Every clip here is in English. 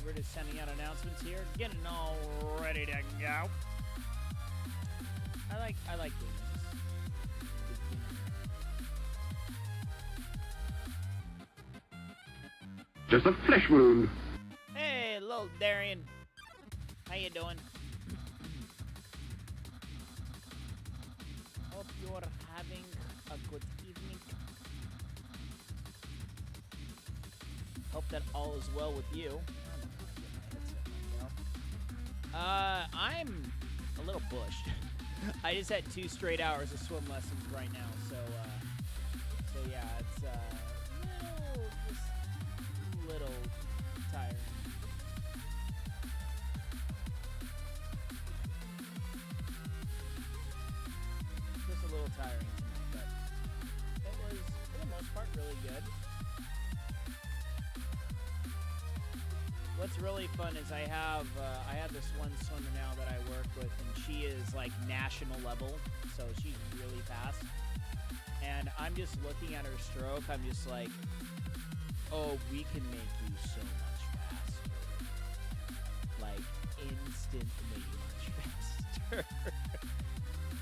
we're just sending out announcements here, getting all ready to go. I like doing this. Just a flesh wound. Hey, little Darian. How you doing? Hope you're having a good evening. Hope that all is well with you. I'm a little bushed. I just had 2 straight hours of swim lessons right now, so yeah, it's just a little tiring. Just a little tiring tonight, but it was, for the most part, really good. What's really fun is I have this one swimmer now that I work with, and she is like national level, so she's really fast. And I'm just looking at her stroke. I'm just like, oh, we can make you so much faster, like instantly much faster.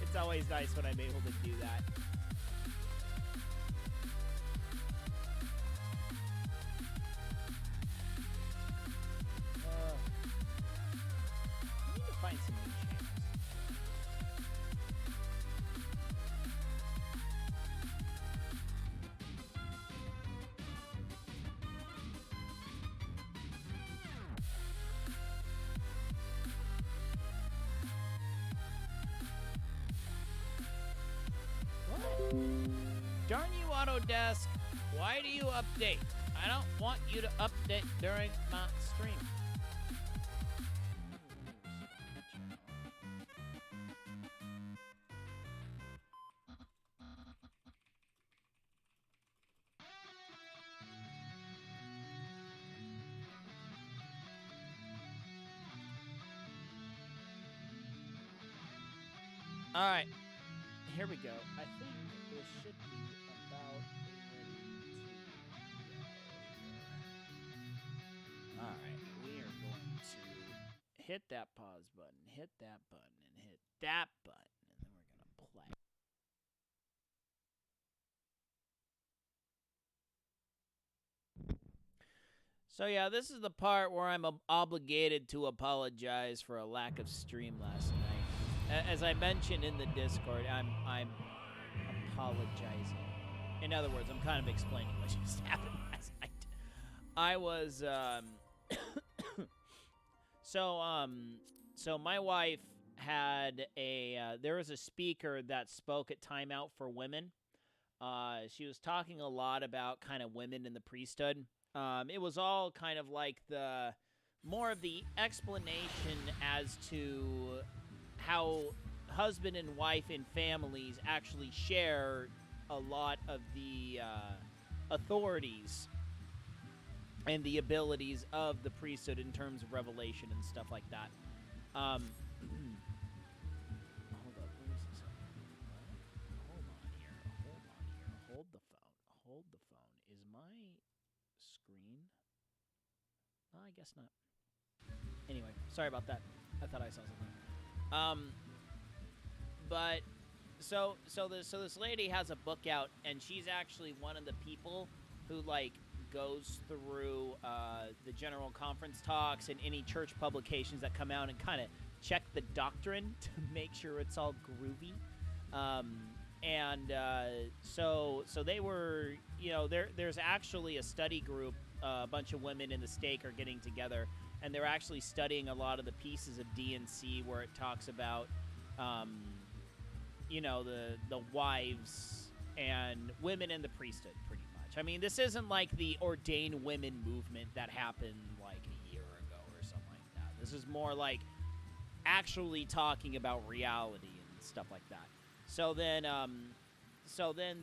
It's always nice when I'm able to do that. I need to find some new channels. What? Darn you, Autodesk. Why do you update? I don't want you to update during my stream. All right, here we go. I think this should be about ready to go. All right, we are going to hit that pause button, hit that button, and hit that button, and then we're going to play. So yeah, this is the part where I'm obligated to apologize for a lack of stream last night. As I mentioned in the Discord, I'm apologizing. In other words, I'm kind of explaining what just happened last night. I was so my wife had there was a speaker that spoke at Time Out for Women. She was talking a lot about kind of women in the priesthood. It was all kind of like more of the explanation as to how husband and wife in families actually share a lot of the authorities and the abilities of the priesthood in terms of revelation and stuff like that. Hold up, where's this? Hold on here. Hold the phone. Is my screen? No, I guess not. Anyway, sorry about that. I thought I saw something. But so this lady has a book out, and she's actually one of the people who like goes through the general conference talks and any church publications that come out and kind of check the doctrine to make sure it's all groovy. So they were, there's actually a study group, a bunch of women in the stake are getting together, and they're actually studying a lot of the pieces of D&C where it talks about, the wives and women in the priesthood, pretty much. I mean, this isn't like the ordained women movement that happened like a year ago or something like that. This is more like actually talking about reality and stuff like that. So then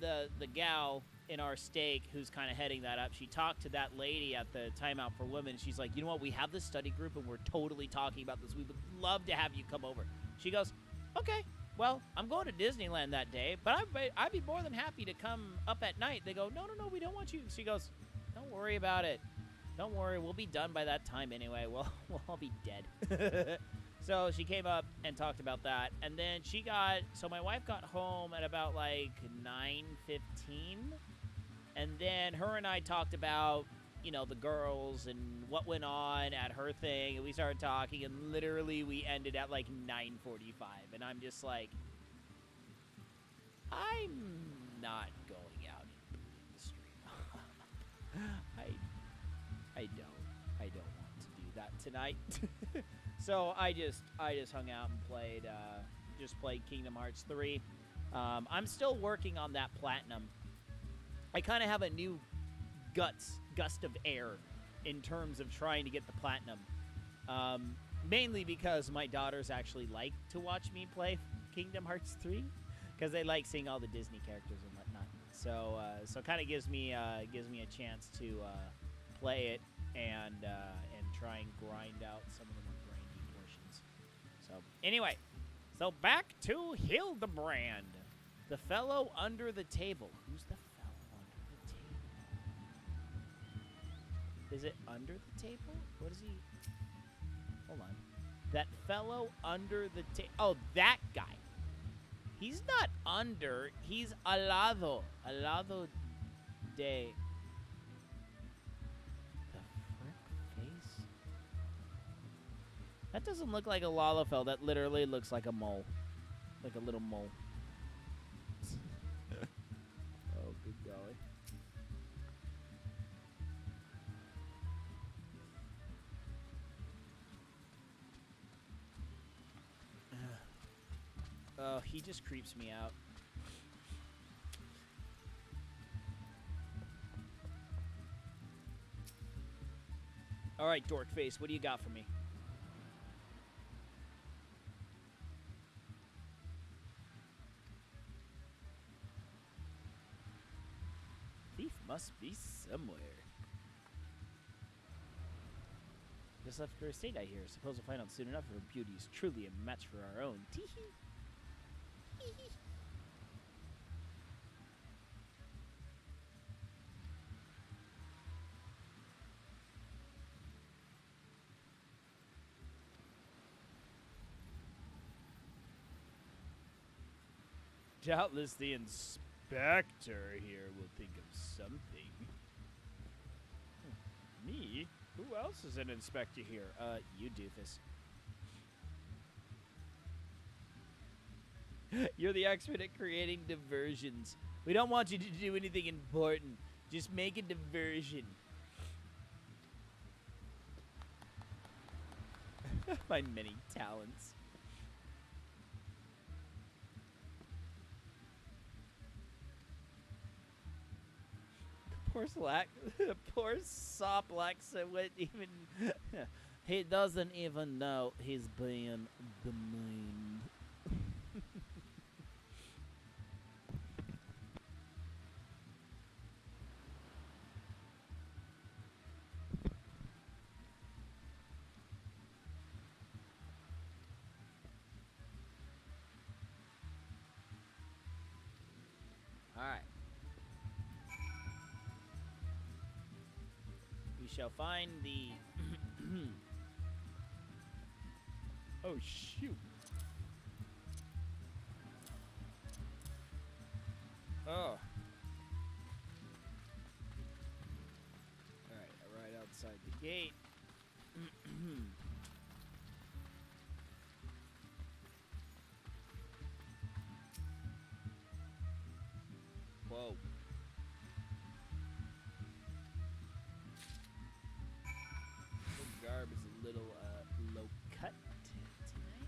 the gal in our stake who's kind of heading that up, she talked to that lady at the Time Out for Women. She's like, you know what? We have this study group and we're totally talking about this. We would love to have you come over. She goes, okay, well, I'm going to Disneyland that day, but I'd be more than happy to come up at night. They go, no, we don't want you. She goes, don't worry about it. Don't worry, we'll be done by that time anyway. We'll all be dead. So she came up and talked about that, and then so my wife got home at about like 9:15, and then her and I talked about, the girls and what went on at her thing, and we started talking, and literally we ended at like 9:45, and I'm just like, I'm not going out in the street. I don't want to do that tonight. So I just hung out and played Kingdom Hearts 3. I'm still working on that platinum. I kind of have a new gust of air in terms of trying to get the platinum. Mainly because my daughters actually like to watch me play Kingdom Hearts 3 because they like seeing all the Disney characters and whatnot. So it kind of gives me a chance to play it and try and grind out some of the more grindy portions. So anyway, back to Hildebrand, the fellow under the table. Who's the fellow under the table? Is it under the table? What is he? Hold on. That fellow under the table. Oh, that guy. He's not under. He's al lado. Al lado de. The frick face? That doesn't look like a Lalafell. That literally looks like a mole. Like a little mole. Oh, good golly. Oh, he just creeps me out. All right, dork face, what do you got for me? Thief must be somewhere. Just left her estate, I hear. Suppose we'll find out soon enough if her beauty is truly a match for our own. Tee-hee. Doubtless the inspector here will think of something. Me? Who else is an inspector here? You doofus. You're the expert at creating diversions. We don't want you to do anything important. Just make a diversion. My many talents. Poor Soplax wouldn't even. He doesn't even know he's being demeaned. All right. We shall find the. Oh shoot! Oh. All right outside the gate. Whoa. The garb is a little low cut tonight.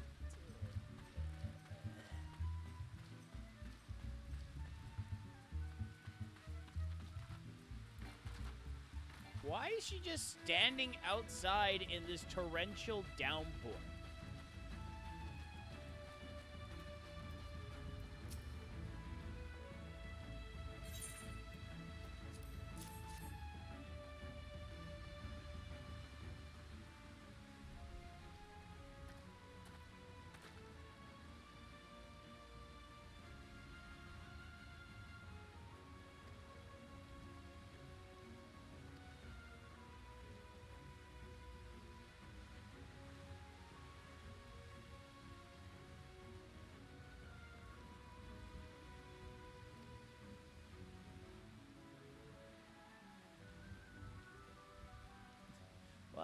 Why is she just standing outside in this torrential downpour?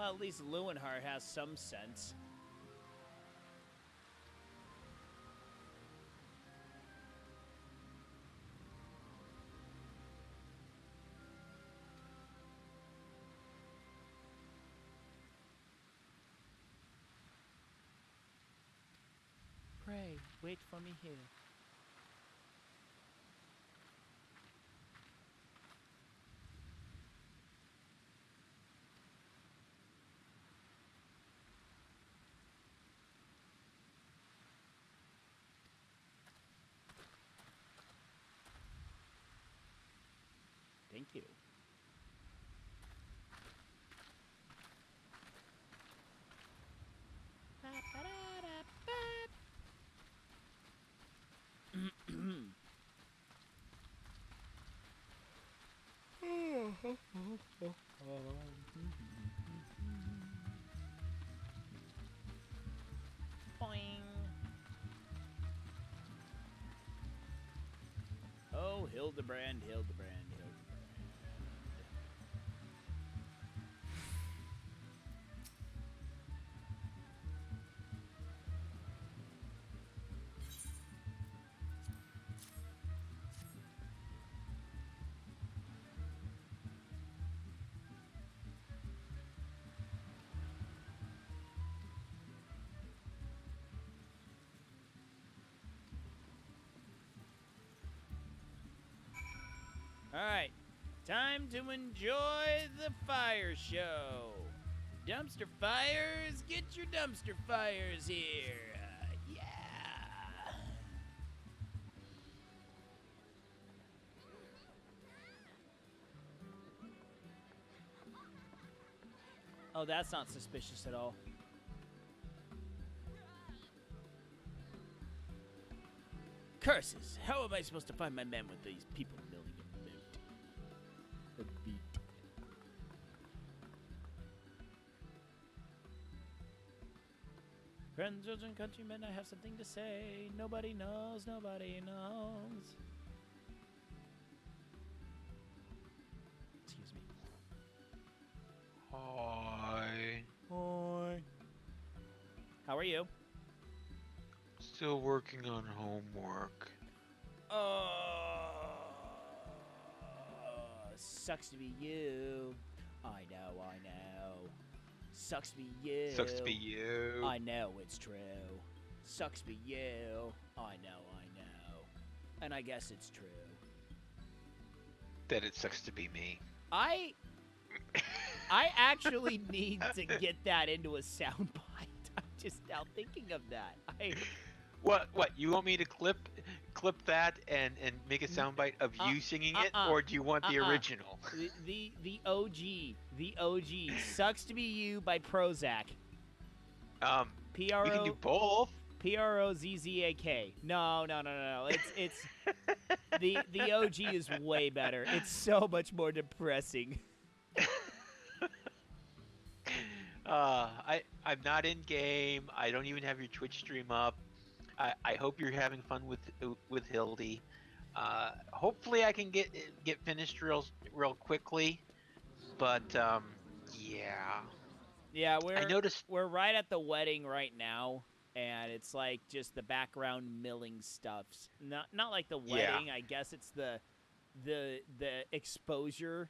Well, at least Lewenhart has some sense. Pray, wait for me here. Thank you. Boing. Oh, Hildebrand, Hildebrand, Hildebrand. All right, time to enjoy the fire show. Dumpster fires, get your dumpster fires here. Yeah. Oh, that's not suspicious at all. Curses! How am I supposed to find my man with these people milling about? A beat. Friends, children, countrymen, I have something to say. Nobody knows, nobody knows. Excuse me. Hi. Hi. How are you? Still working on homework. Sucks to be you. I know. Sucks to be you. Sucks to be you. I know it's true. Sucks to be you. I know. And I guess it's true. That it sucks to be me. I actually need to get that into a soundbite. I'm just now thinking of that. What? You want me to clip that and make a soundbite of you singing it, or do you want the original? The OG. Sucks to be you by Prozac. We can do both. Prozzak. No. It's the OG is way better. It's so much more depressing. I'm not in game. I don't even have your Twitch stream up. I hope you're having fun with Hildy. Hopefully I can get finished real quickly. But yeah. Yeah, I noticed we're right at the wedding right now, and it's like just the background milling stuffs. Not like the wedding. I guess it's the exposure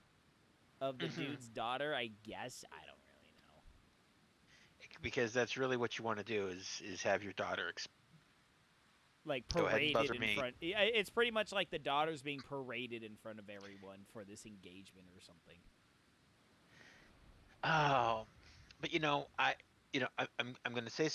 of the dude's daughter. I guess I don't really know. Because that's really what you want to do is have your daughter like go ahead and paraded buzzer in me. front. It's pretty much like the daughter's being paraded in front of everyone for this engagement or something. Oh, but I'm going to say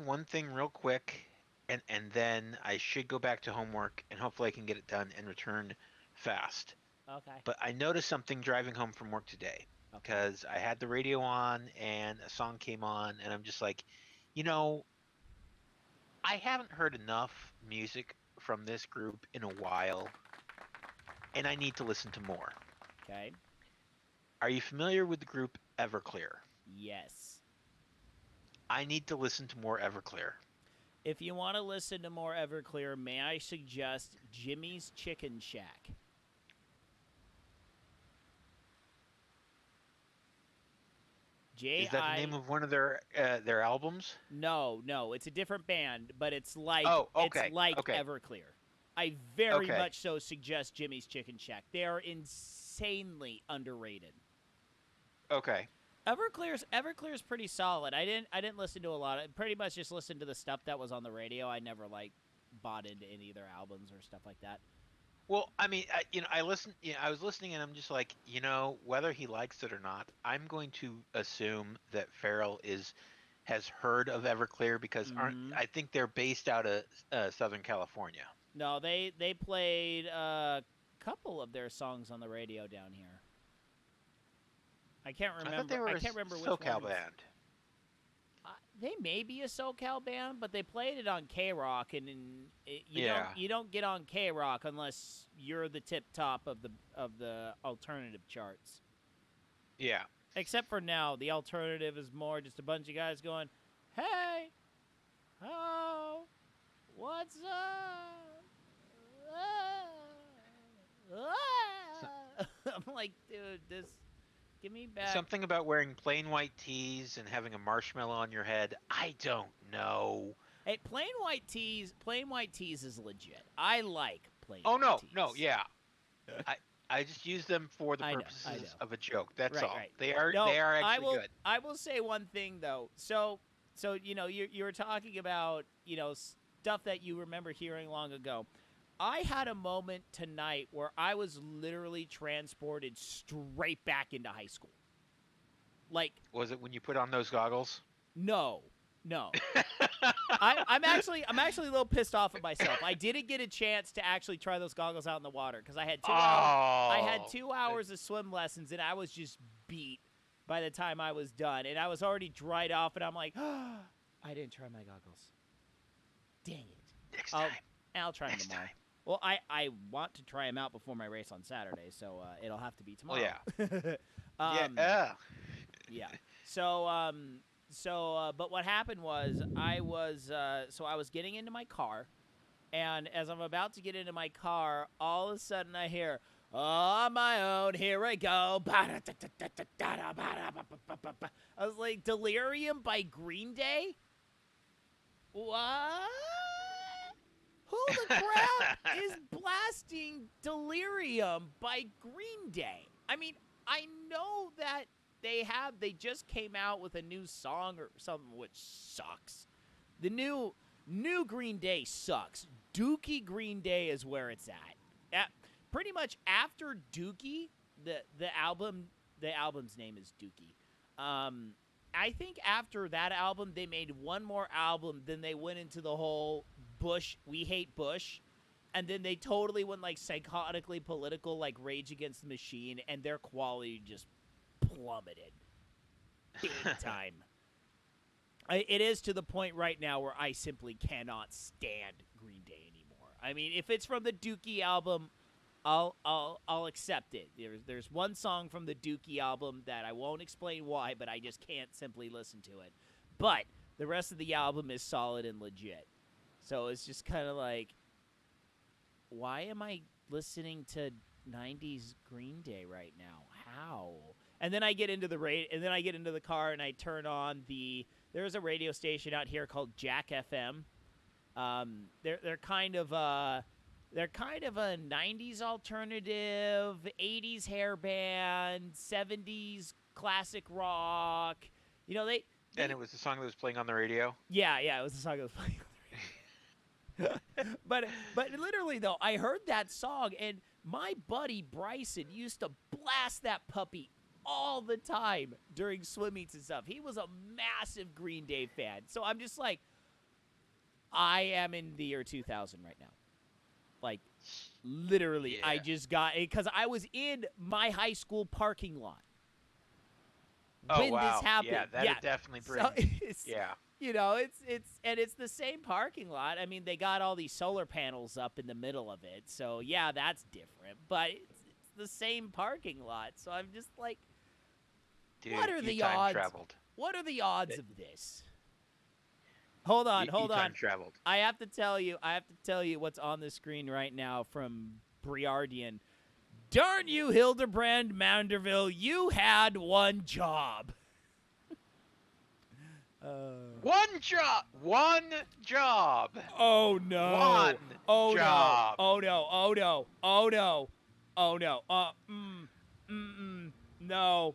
one thing real quick, and then I should go back to homework, and hopefully I can get it done and return fast. Okay. But I noticed something driving home from work today, because I had the radio on and a song came on, and I'm just like, I haven't heard enough music from this group in a while, and I need to listen to more. Okay. Are you familiar with the group Everclear? Yes. I need to listen to more Everclear. If you want to listen to more Everclear, may I suggest Jimmy's Chicken Shack? J Is that the I. name of one of their albums? No, no, it's a different band, but it's like Oh, okay, okay, Everclear. I very okay. much so suggest Jimmy's Chicken Shack. They are insanely underrated. Okay. Everclear's pretty solid. I didn't listen to a lot of, pretty much just listened to the stuff that was on the radio. I never like bought into any of their albums or stuff like that. Well, I mean, I listened. I was listening, and I'm just like, whether he likes it or not, I'm going to assume that Farrell has heard of Everclear because Mhm. I think they're based out of Southern California. No, they played a couple of their songs on the radio down here. I can't I thought they were I a can't remember which SoCal ones. band. They may be a SoCal band, but they played it on K Rock, and Yeah. you don't get on K Rock unless you're the tip top of the alternative charts. Yeah. Except for now, the alternative is more just a bunch of guys going, "Hey, oh, what's up?" I'm like, dude, give me back. Something about wearing plain white tees and having a marshmallow on your head. I don't know. Hey, plain white tees is legit. I like plain Oh white no, tees. no, yeah. I just use them for the I know. purposes of a joke. That's Right, all. right. They are No, actually good. I will say one thing though. So you were talking about stuff that you remember hearing long ago. I had a moment tonight where I was literally transported straight back into high school. Like, Was it when you put on those goggles? no. I'm actually a little pissed off at myself. I didn't get a chance to actually try those goggles out in the water because I had 2 hours. I had 2 hours of swim lessons and I was just beat by the time I was done, and I was already dried off. And I'm like, oh, I didn't try my goggles. Dang it. Next time. I'll try them Next tomorrow. time. Well, I want to try them out before my race on Saturday, so it'll have to be tomorrow. Oh, yeah. Yeah. So, but what happened was I was getting into my car, and as I'm about to get into my car, all of a sudden I hear, "On my own, here I go." I was like, "Delirium" by Green Day? What? Who the crap is blasting Delirium by Green Day? I mean, I know that they just came out with a new song or something, which sucks. The new Green Day sucks. Dookie Green Day is where it's at. Pretty much after Dookie, the album's name is Dookie. I think after that album, they made one more album. Then they went into the whole Bush, we hate Bush. And then they totally went like psychotically political, like Rage Against the Machine. And their quality just plummeted. Big time. It is to the point right now where I simply cannot stand Green Day anymore. I mean, if it's from the Dookie album, I'll accept it. There's one song from the Dookie album that I won't explain why, but I just can't simply listen to it. But the rest of the album is solid and legit. So it's just kind of like, why am I listening to 90s Green Day right now? How? And then I get into the car and I turn on there's a radio station out here called Jack FM. They're kind of a 90s alternative, 80s hair band, 70s classic rock. And it was the song that was playing on the radio? Yeah, it was the song that was playing on the radio. but literally though, I heard that song and my buddy Bryson used to blast that puppy all the time during swim meets and stuff. He was a massive Green Day fan. So I'm just like, I am in the year 2000 right now. Like, literally, Yeah. I just got it because I was in my high school parking lot when this happened. Yeah, that definitely brings. So it's, yeah. It's the same parking lot. I mean, they got all these solar panels up in the middle of it. So, yeah, that's different. But it's the same parking lot. So I'm just like, Dude, what are the time odds? Traveled. What are the odds of this? Hold on. Time traveled. I have to tell you what's on the screen right now from Briardian. Darn you, Hildebrand Manderville, you had one job. One job. One job. Oh no. One Oh job. no. Oh no. Oh no. Oh no. Oh no. No.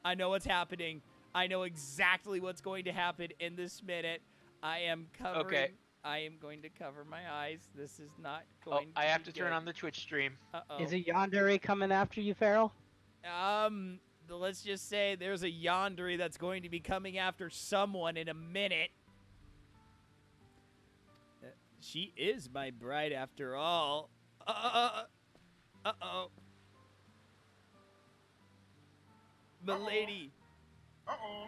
I know what's happening. I know exactly what's going to happen in this minute. I am covering. Okay. I am going to cover my eyes. This is not Oh, going to I have be to turn good. on the Twitch stream. Uh-oh. Is a yandere coming after you, Farrell? Let's just say there's a yandere that's going to be coming after someone in a minute. She is my bride after all. Uh-oh. Milady. Uh-oh.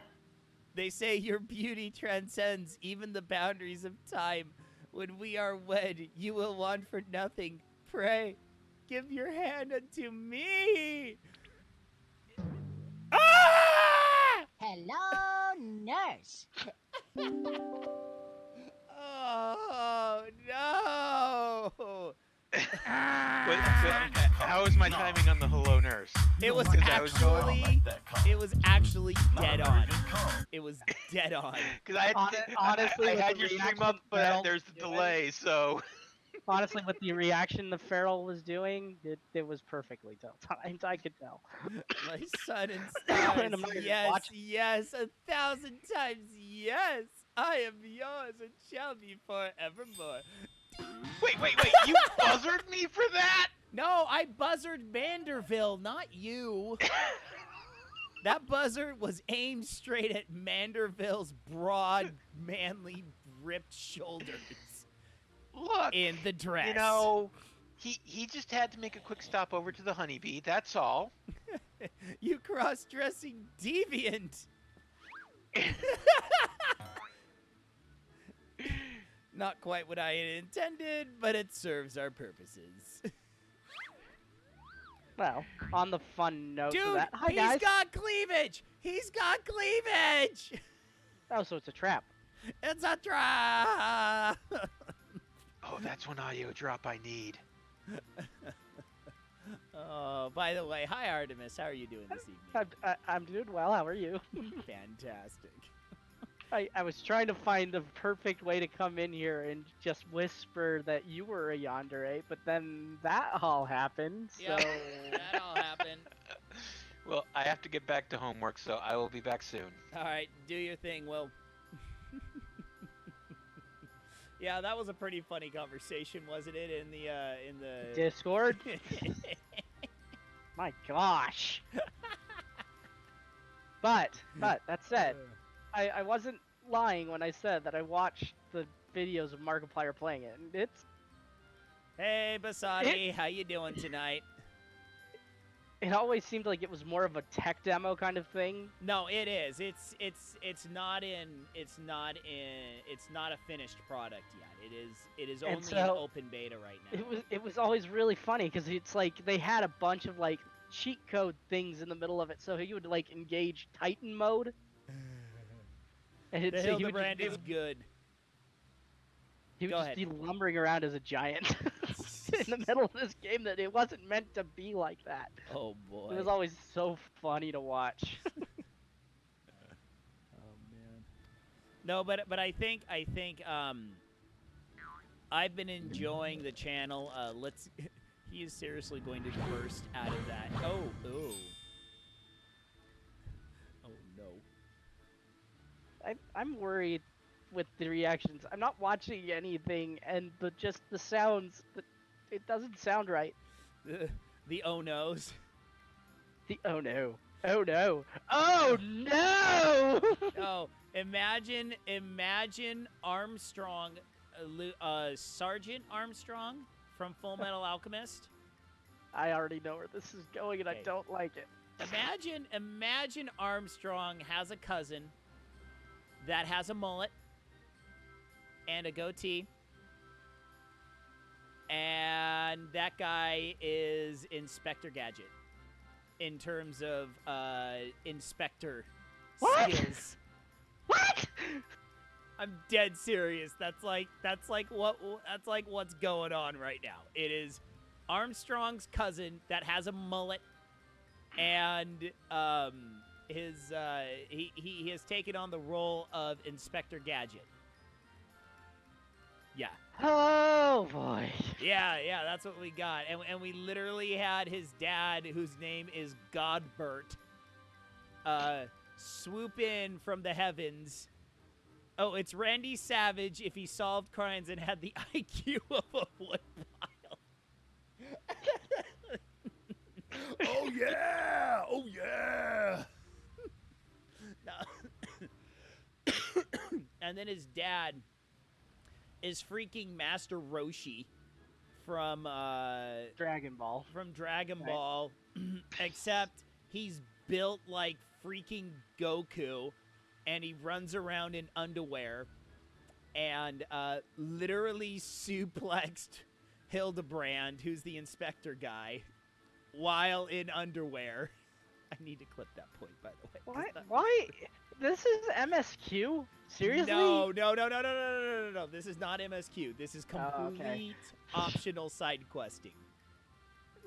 They say your beauty transcends even the boundaries of time. When we are wed, you will want for nothing. Pray, give your hand unto me. Ah! Hello, nurse. Oh, no. Wait, how was my timing on the hello nurse? It was Because I was going- actually dead on. It was dead on. Because I Honestly, I with had the your stream reaction up, but Farrell there's a was doing- delay, so. Honestly, with the reaction the Farrell was doing, it was perfectly timed. I could tell. My son and And stars. I'm not even Yes, watching. yes, 1,000 times yes. I am yours and shall be forevermore. Wait, you buzzard me for that? No, I buzzard Manderville, not you. That buzzard was aimed straight at Manderville's broad, manly, ripped shoulders Look, in the dress. you know, he just had to make a quick stop over to the honeybee, that's all. You cross-dressing deviant. Not quite what I had intended, but it serves our purposes. Well, on the fun note Dude, of that, hi he's guys. got cleavage. He's got cleavage. Oh, so it's a trap. It's a trap. Oh, that's one audio drop I need. Oh, by the way, hi Artemis. How are you doing this evening? I'm doing well. How are you? Fantastic. I was trying to find the perfect way to come in here and just whisper that you were a yandere, but then that all happened. So Yep, that all happened. Well, I have to get back to homework, so I will be back soon. All right, do your thing, Will. Yeah, that was a pretty funny conversation, wasn't it? In the Discord. My gosh. But that said, I wasn't lying when I said that I watched the videos of Markiplier playing it. And Hey, Basadi, how you doing tonight? it always seemed like it was more of a tech demo kind of thing. No, it is. It's not a finished product yet. It is And only in so, open beta right now. It was always really funny because it's like they had a bunch of like cheat code things in the middle of it, so he would like engage Titan mode. And The so he would Hildebrand just, is good. he would Go just ahead. be lumbering around as a giant in the middle of this game that it wasn't meant to be like that. Oh boy. It was always so funny to watch. Oh man. No, but I think I've been enjoying the channel. He is seriously going to burst out of that. Oh no. I'm worried with the reactions. I'm not watching anything, and just the sounds. It doesn't sound right. The oh no's. Oh no! Oh no! Oh no! Oh, imagine Armstrong, Sergeant Armstrong from Full Metal Alchemist. I already know where this is going, and Okay. I don't like it. Imagine Armstrong has a cousin that has a mullet and a goatee, and that guy is Inspector Gadget in terms of inspector What? skills. What? I'm dead serious. That's like what's going on right now. It is Armstrong's cousin that has a mullet and he has taken on the role of Inspector Gadget. Yeah. Oh boy. Yeah, that's what we got. And we literally had his dad, whose name is Godbert, swoop in from the heavens. Oh, it's Randy Savage if he solved crimes and had the IQ of a woodpile. Oh yeah! Oh yeah! And then his dad is freaking Master Roshi from Dragon Ball. Dragon Right. Ball, except he's built like freaking Goku, and he runs around in underwear, and literally suplexed Hildebrand, who's the inspector guy, while in underwear. I need to clip that point, by the way. 'cause Why? that- Why? This is MSQ? Seriously? No. This is not MSQ. This is Oh, complete okay. optional side questing.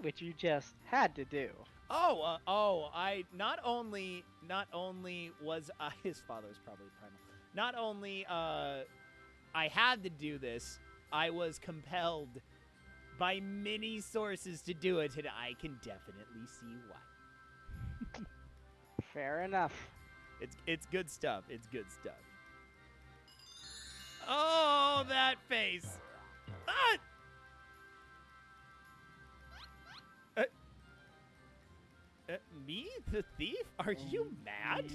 Which you just had to do. I not only was I his father was probably primal. Not only I had to do this, I was compelled by many sources to do it, and I can definitely see why. Fair enough. It's good stuff. It's good stuff. Oh, that face. Ah! Me, the thief? Are you mad?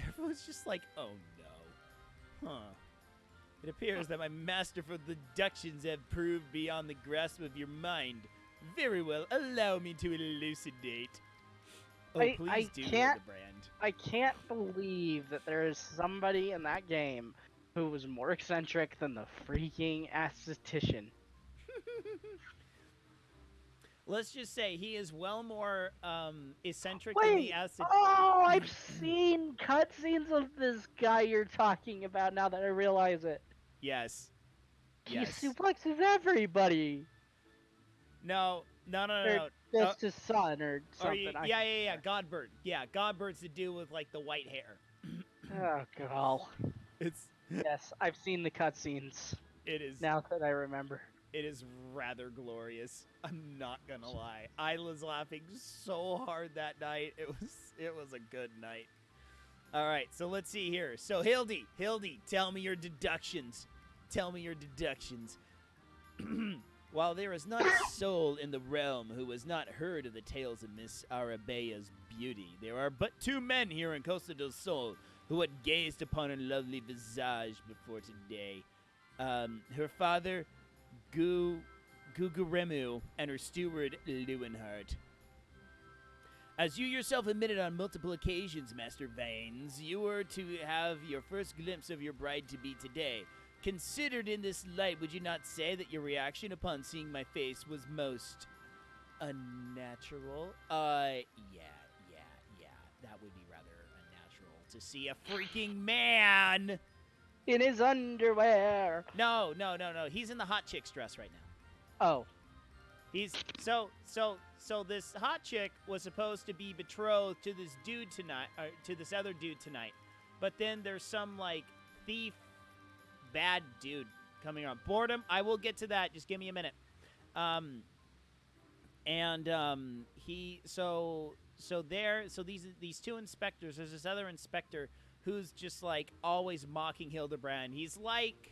Everyone's just like, oh no. Huh. It appears that my masterful deductions have proved beyond the grasp of your mind. Very well, allow me to elucidate. Oh, I please do, can't- Hildebrand. I can't believe that there is somebody in that game who was more eccentric than the freaking esthetician. Let's just say he is well more eccentric than the Wait! acid. Oh, I've seen cutscenes of this guy you're talking about now that I realize it. Yes. He Yes. suplexes everybody. No. Or just his son or Or something. yeah. Godbert. Yeah, Godbert's the dude with like the white hair. Oh, God. It's Yes, I've seen the cutscenes it is now that I remember. it is rather glorious. I'm not gonna lie. I was laughing so hard that night. It was a good night. All right, so let's see here. So Hildy, tell me your deductions. While there is not a soul in the realm who has not heard of the tales of Miss Arabea's beauty, there are but two men here in Costa del Sol who had gazed upon her lovely visage before today. Her father, Guguremu, and her steward, Lewenhart. As you yourself admitted on multiple occasions, Master Vanes, you were to have your first glimpse of your bride-to-be today. Considered in this light, would you not say that your reaction upon seeing my face was most unnatural? Yeah. That would be rather unnatural to see a freaking man. In his underwear. No. He's in the hot chick's dress right now. Oh. He's so this hot chick was supposed to be betrothed to this dude tonight, or to this other dude tonight. But then there's some like thief bad dude coming on. Boredom, I will get to that. Just give me a minute. These two inspectors, there's this other inspector who's just like always mocking Hildebrand. He's like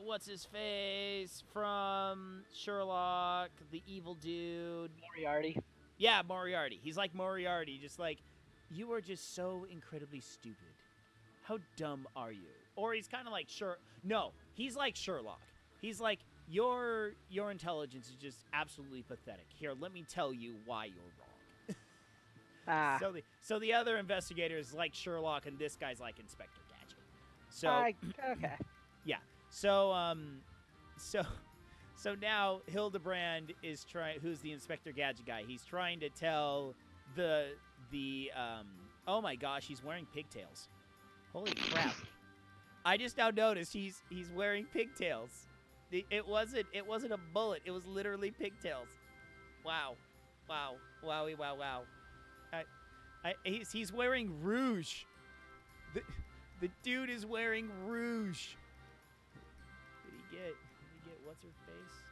what's his face from Sherlock, the evil dude. Moriarty. Yeah, Moriarty. He's like Moriarty, just like, you are just so incredibly stupid. How dumb are you? Or he's kind of like No, he's like Sherlock. He's like, your intelligence is just absolutely pathetic. Here, let me tell you why you're wrong. So the other investigator is like Sherlock, and this guy's like Inspector Gadget. So Okay. yeah. So now Hildebrand is who's the Inspector Gadget guy. He's trying to tell the oh my gosh, he's wearing pigtails. Holy crap. I just now noticed he's wearing pigtails. It wasn't a bullet. It was literally pigtails. Wow. Wowie, wow. He's wearing rouge. The dude is wearing rouge. Did he get what's her face?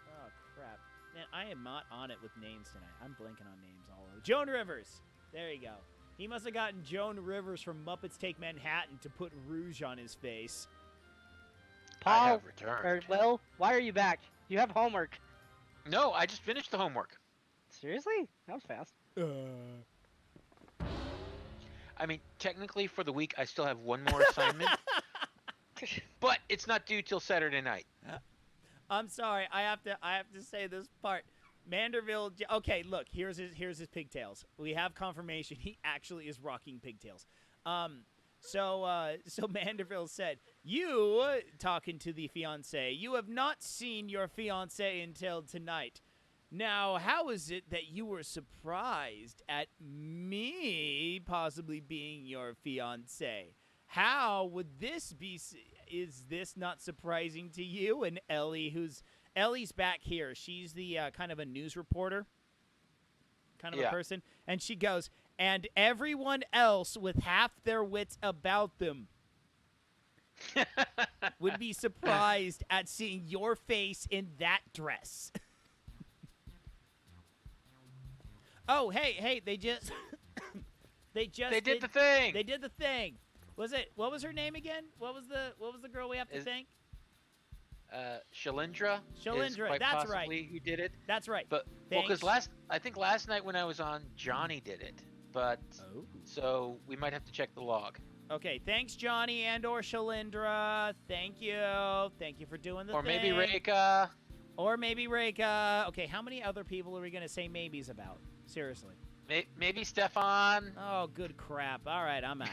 Oh crap. Man, I am not on it with names tonight. I'm blanking on names all over. Joan Rivers. There you go. He must have gotten Joan Rivers from Muppets Take Manhattan to put rouge on his face. I Paul, have returned. or Will, why are you back? You have homework. No, I just finished the homework. Seriously? That was fast. I mean, technically for the week, I still have one more assignment, but it's not due till Saturday night. I'm sorry. I have to say this part. Manderville. Okay, look. Here's his pigtails. We have confirmation. He actually is rocking pigtails. So Manderville said, "You talking to the fiance? You have not seen your fiance until tonight. Now, how is it that you were surprised at me possibly being your fiance? How would this be? Is this not surprising to you?" And Ellie's back here. She's the kind of a news reporter, kind of a person, and she goes, "And everyone else with half their wits about them would be surprised at seeing your face in that dress." Oh, hey, they did the thing. They did the thing. What was her name again? What was the girl we have to thank? Shalindra. Shalindra, that's right. Who did it? That's right. But because I think last night when I was on, Johnny did it. But so we might have to check the log. Okay, thanks Johnny and or Shalindra. Thank you for doing the thing. Or maybe Reika. Or maybe Reika. Okay, how many other people are we gonna say maybes about? Seriously. Maybe Stefan. Oh, good crap. All right, I'm out.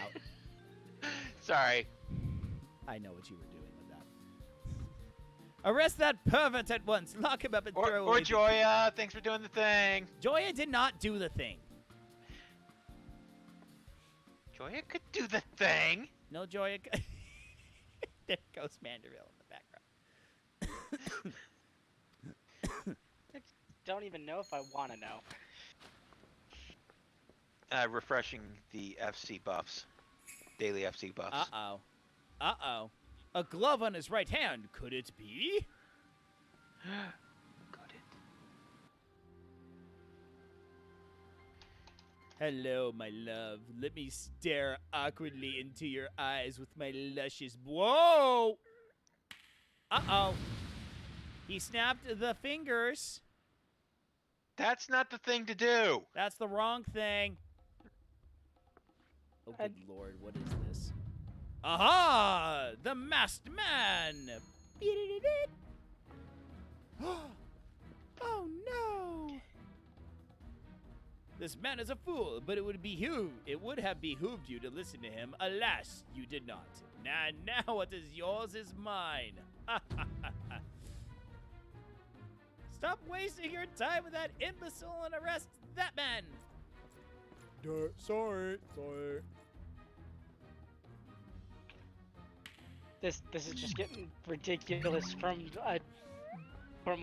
Sorry. I know what you were doing with that. Arrest that pervert at once. Lock him up and throw away. Or Joya. Thanks for doing the thing. Joya did not do the thing. Joya could do the thing. No, Joya. There goes Manderville in the background. I don't even know if I want to know. Refreshing the FC buffs. Daily FC buffs. Uh-oh. A glove on his right hand. Could it be? Could it? Hello, my love. Let me stare awkwardly into your eyes with my luscious... Whoa! Uh-oh. He snapped the fingers. That's not the thing to do. That's the wrong thing. Oh, good lord. What is this? Aha! The masked man! Oh, no! This man is a fool, but it would have behooved you to listen to him. Alas, you did not. Now what is yours is mine. Stop wasting your time with that imbecile and arrest that man. Sorry. This is just getting ridiculous from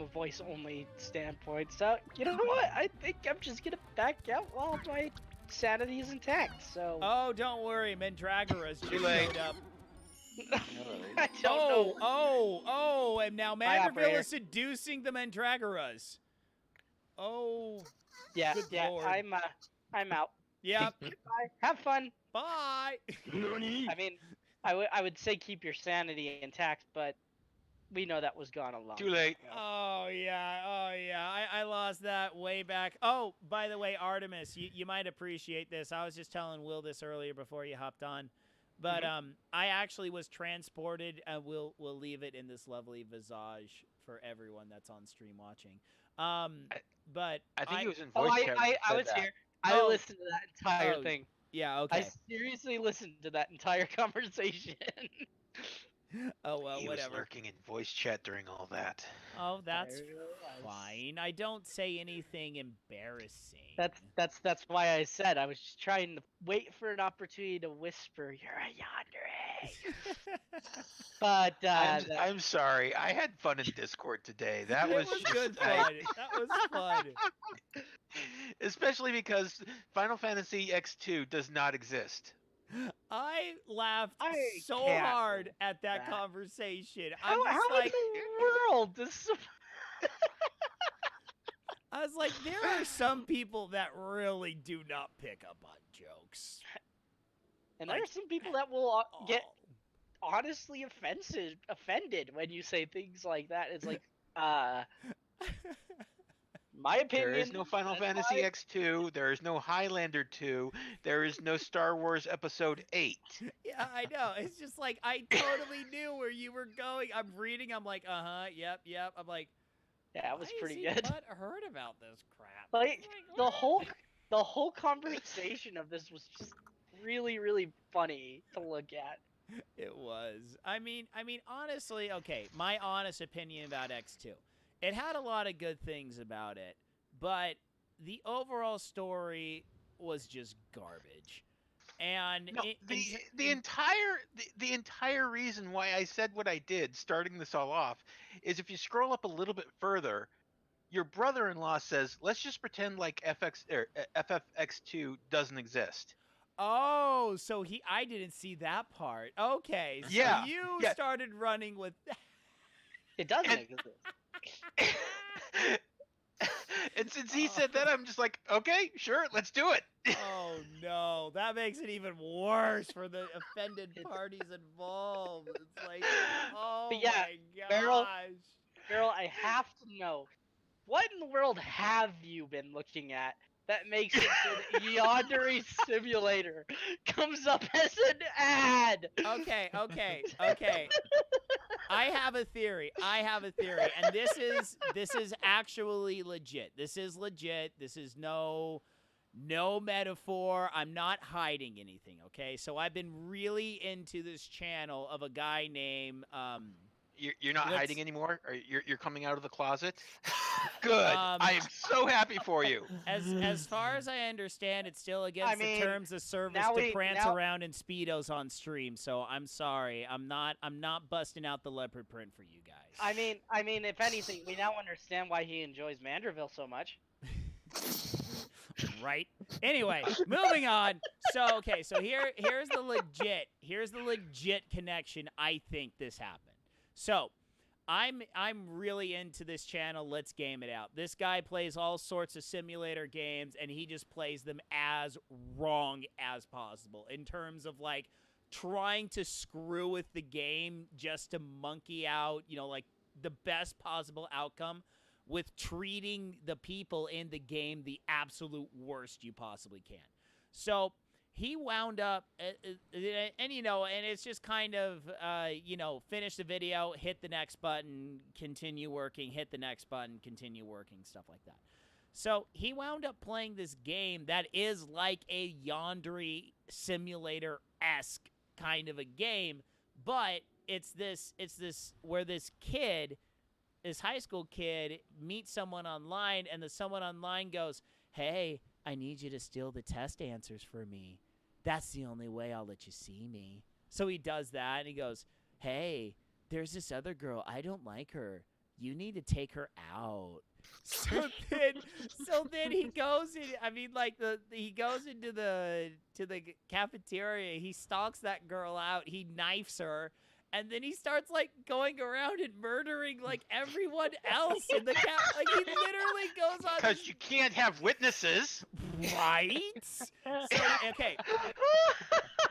a voice only standpoint. So you know what? I think I'm just gonna back out while my sanity is intact. So. Oh, don't worry, Mandragora's just showed up. I don't know. Oh, and now Manderville is seducing the Mandragoras. Oh. Yeah, Lord. I'm out. Yep. Bye. Have fun. Bye. I mean, I would say keep your sanity intact, but we know that was gone a long Too late. time ago. Oh yeah. I lost that way back. Oh, by the way, Artemis, you might appreciate this. I was just telling Will this earlier before you hopped on. But I actually was transported, and we'll leave it in this lovely visage for everyone that's on stream watching. But I think he was in Oh, voice chat. I was here. I Oh. listened to that entire thing. Yeah, okay. I seriously listened to that entire conversation. Oh well, He was whatever. lurking in voice chat during all that. Oh, that's I really was. fine. I don't say anything embarrassing. That's why I said I was just trying to wait for an opportunity to whisper, "You're a yandere." But I'm sorry. I had fun in Discord today. That It was was just good fun. That was fun. especially because Final Fantasy X2 does not exist. I laughed I so can't hard believe at that that. conversation. how I'm just in like, the world does I was like, there are some people that really do not pick up on jokes. and there Like, are some people that will get oh. honestly offended when you say things like that. It's like, my There is opinion. no Final That's Fantasy X2. There is no Highlander 2. There is no Star Wars Episode 8. Yeah, I know. It's just like I totally knew where you were going. I'm reading. I'm like, yep. I'm like, Yeah, it why was is pretty he good. heard about this crap? Like It's like, the what? whole conversation of this was just really funny to look at. It was. Honestly, okay. My honest opinion about X2, it had a lot of good things about it, but the overall story was just garbage. And No, the entire reason why I said what I did, starting this all off, is if you scroll up a little bit further, your brother-in-law says, "Let's just pretend like FFX2 doesn't exist." oh, so I didn't see that part. Okay, so Yeah, you yeah, started running with that. It doesn't and exist. and since he said that, I'm just like, okay, sure, let's do it. Oh no, that makes it even worse for the offended It's- parties involved. It's like, oh But yeah, my Meryl, gosh. I have to know, what in the world have you been looking at that makes it so that Yandere Simulator comes up as an ad? Okay. I have a theory, and this is actually legit. This is legit. This is no metaphor. I'm not hiding anything, okay? So I've been really into this channel of a guy named You're not let's hiding anymore? Or you're coming out of the closet? Good. I am so happy for you. as far as I understand, it's still against the mean, terms of service now to we- prance now- around in speedos on stream. So I'm sorry. I'm not busting out the leopard print for you guys. I mean, if anything, we now understand why he enjoys Manderville so much. Right. Anyway, moving on. So okay, so here's the legit connection. I think this happened. So I'm really into this channel. Let's game it out. This guy plays all sorts of simulator games, and he just plays them as wrong as possible in terms of like trying to screw with the game just to monkey out, like the best possible outcome with treating the people in the game the absolute worst you possibly can. So he wound up, and it's just kind of, finish the video, hit the next button, continue working, hit the next button, continue working, stuff like that. So he wound up playing this game that is like a Yandere Simulator-esque kind of a game, but it's this where this high school kid meets someone online, and the someone online goes, "Hey, I need you to steal the test answers for me. That's the only way I'll let you see me." So he does that, and he goes, "Hey, there's this other girl. I don't like her. You need to take her out." So then he goes in. He goes into the cafeteria. He stalks that girl out. He knifes her. And then he starts like going around and murdering like everyone else in the Like he literally goes on. Because you can't have witnesses. Right? So, okay.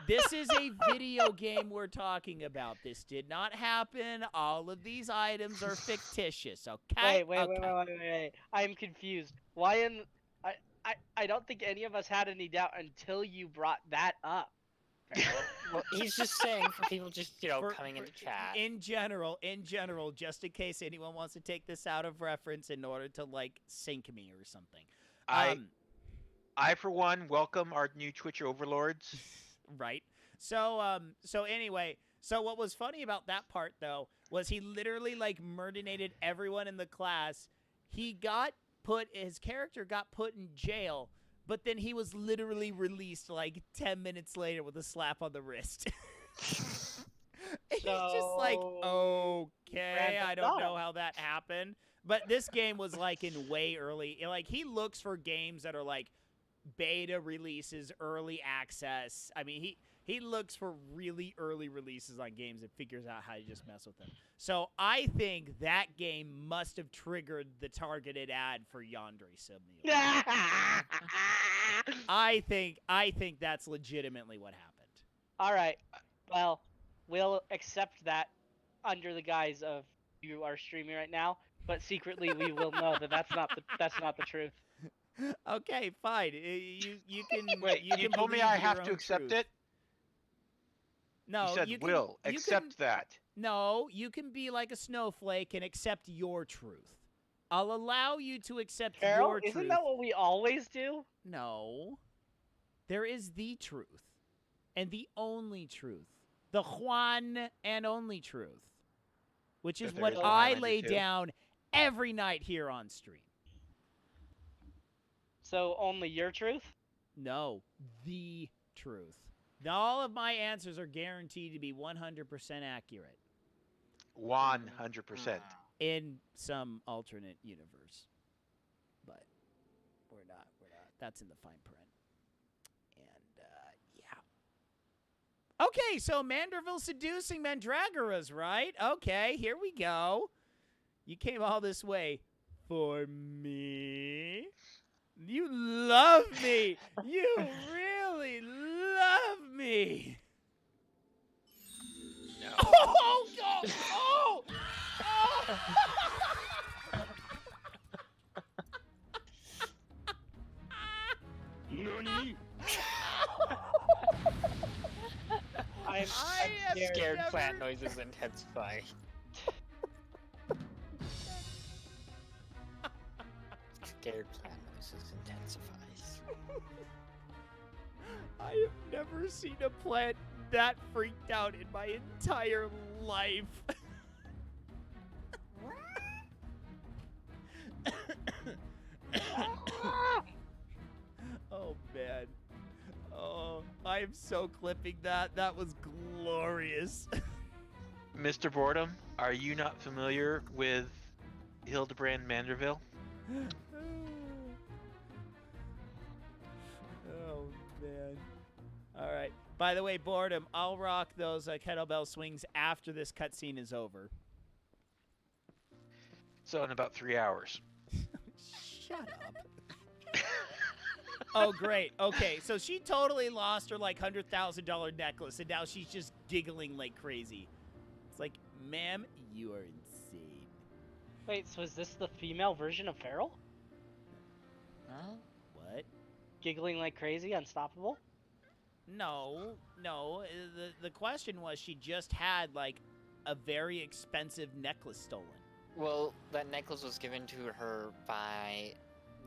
This is a video game we're talking about. This did not happen. All of these items are fictitious. Okay. Wait. I'm confused. Why in? I don't think any of us had any doubt until you brought that up. Well, he's just saying for people just, coming into chat. In general, just in case anyone wants to take this out of reference in order to like sink me or something. I for one welcome our new Twitch overlords. Right. So anyway, So what was funny about that part though was he literally like murdinated everyone in the class. His character got put in jail, but then he was literally released like 10 minutes later with a slap on the wrist. He's just like, okay, I don't know how that happened. But this game was like in way early. Like he looks for games that are like beta releases, early access. I mean, he looks for really early releases on games and figures out how to just mess with them. So I think that game must have triggered the targeted ad for Yandere Simulator. I think that's legitimately what happened. All right. Well, we'll accept that under the guise of you are streaming right now, but secretly we will know that that's not the truth. Okay, fine. You can. Wait, you can told me believe I your have to own accept truth. it? No, You said can, will. you Accept can, that. No, you can be like a snowflake and accept your truth. I'll allow you to accept Carol, your truth. isn't that what we always do? No. There is the truth. And the only truth. The Juan and only truth. Which is That there what is a I Highlander lay too? down every night here on stream. So only your truth? No, the truth. All of my answers are guaranteed to be 100% accurate 100%. in some alternate universe. But we're not. That's in the fine print. And, yeah. Okay, so Manderville seducing Mandragoras, right? Okay, here we go. You came all this way for me. You love me. You really love me. No. Oh, God. Oh. Nani? I am Scared never- plant noises intensify. Scared plant noises intensifies. I have never seen a plant that freaked out in my entire life. Oh, man. Oh, I am so clipping that. That was glorious. Mr. Boredom, are you not familiar with Hildebrand Manderville? Oh, man. All right. By the way, Boredom, I'll rock those kettlebell swings after this cutscene is over. So in about 3 hours. Shut up. Oh, great. Okay, so she totally lost her, like, $100,000 necklace, and now she's just giggling like crazy. It's like, ma'am, you are insane. Wait, so is this the female version of Feral? Huh? What? Giggling like crazy, unstoppable? No. The question was she just had, like, a very expensive necklace stolen. Well, that necklace was given to her by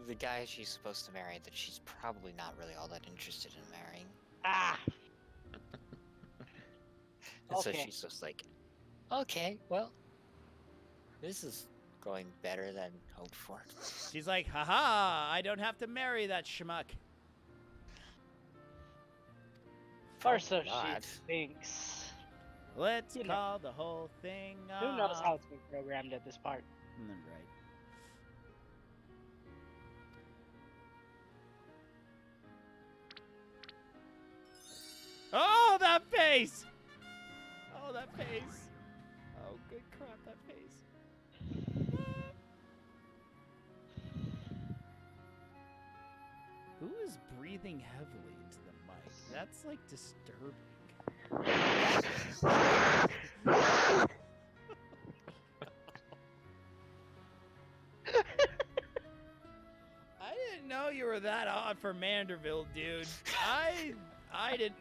the guy she's supposed to marry that she's probably not really all that interested in marrying. Ah! And so Okay. she's just like, okay, well, this is going better than hoped for. She's like, haha, I don't have to marry that schmuck. Or so God. she thinks. Let's You know. call the whole thing off. Who knows how it's been programmed at this part? Right. Oh, that face! Oh, that face. Oh, good crap, that face. Who is breathing heavily into the mic? That's, like, disturbing. I didn't know you were that odd for Manderville, dude. I didn't.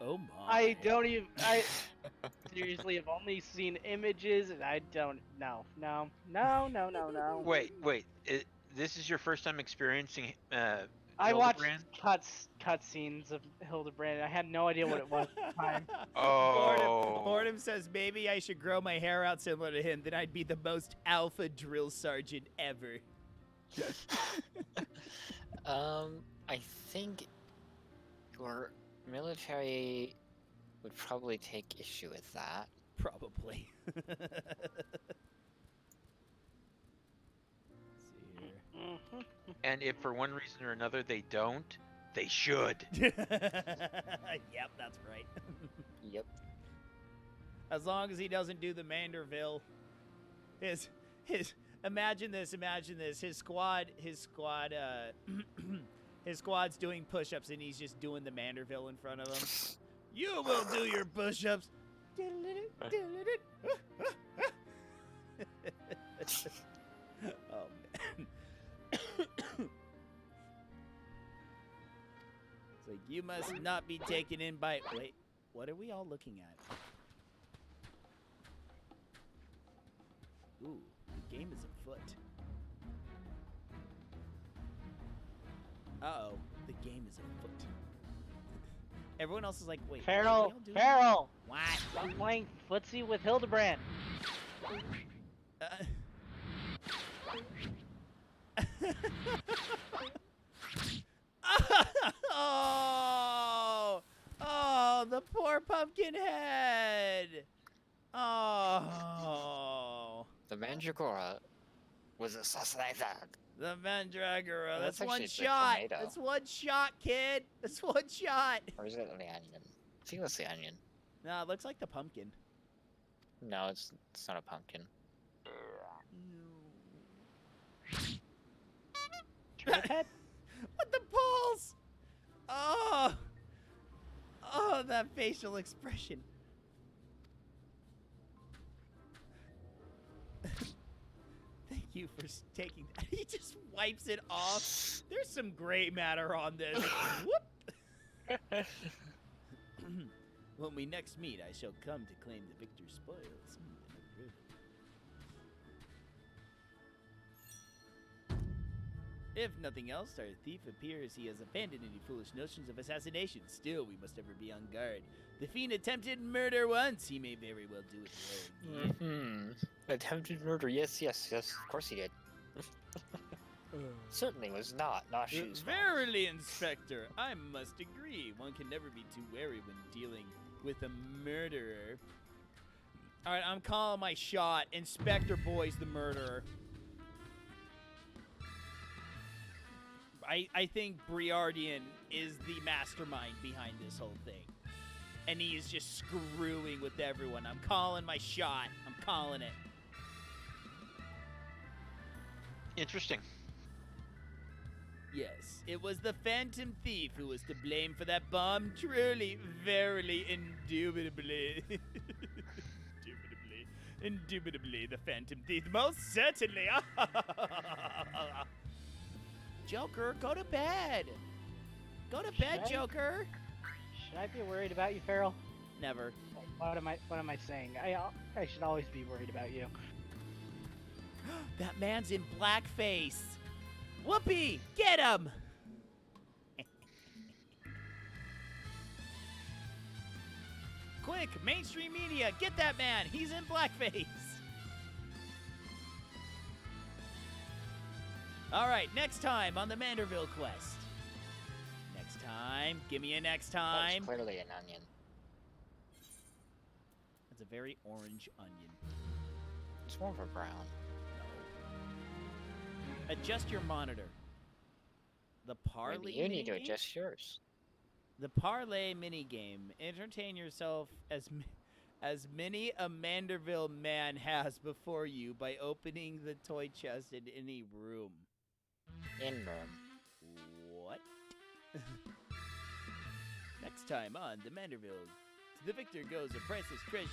Oh my. I don't even. I seriously have only seen images, and I don't. No. Wait. This is your first time experiencing I watched Hildebrand? cutscenes of Hildebrand. I had no idea what it was at the time. Oh. Boredom says maybe I should grow my hair out similar to him. Then I'd be the most alpha drill sergeant ever. I think your military would probably take issue with that. Probably. Let's see Mhm. And if for one reason or another they don't, they should. here. Yep, that's right. Yep. As long as he doesn't do the Manderville. His imagine this. His squad his squad's doing push-ups and he's just doing the Manderville in front of them. You will do your push-ups. Oh man. It's like you must not be taken in by. Wait, what are we all looking at? Ooh, the game is afoot. Uh-oh, the game is afoot. Everyone else is like, wait, what are we Farrell, all doing? Farrell, What? I'm playing footsie with Hildebrand. Oh, the poor pumpkin head. Oh, The Mandragora was assassinated. the Mandragora. That's That's one actually the shot. tomato. That's one shot, kid. That's one shot. Or is it the onion? I think it was the onion. No, it looks like the pumpkin. No, it's not a pumpkin. Triphead? What the balls? Oh, that facial expression. Thank you for taking that. He just wipes it off. There's some gray matter on this. Whoop. When we next meet, I shall come to claim the victor's spoils. If nothing else, our thief appears he has abandoned any foolish notions of assassination. Still, we must ever be on guard. The fiend attempted murder once. He may very well do it again. Attempted murder, yes, of course he did. Certainly was not shoes. Verily, Inspector, I must agree. One can never be too wary when dealing with a murderer. All right, I'm calling my shot. Inspector Boy's the murderer. I think Briardian is the mastermind behind this whole thing. And he is just screwing with everyone. I'm calling my shot. I'm calling it. Interesting. Yes, it was the Phantom Thief who was to blame for that bomb. Truly, verily, indubitably. Indubitably, the Phantom Thief. Most certainly. Joker, go to bed. Go to bed, Should I? Joker. Should I be worried about you, Farrell? Never. What am I saying? I should always be worried about you. That man's in blackface. Whoopee, get him. Quick, mainstream media, get that man. He's in blackface. All right, next time on the Manderville quest. Next time, give me a next time. That's clearly an onion. That's a very orange onion. It's more of a brown. No. Adjust your monitor. The parlay. Maybe you need to minigame? adjust yours. The parlay minigame. Entertain yourself as many a Manderville man has before you by opening the toy chest in any room. In room. What? Next time on the Manderville, to the victor goes a priceless treasure.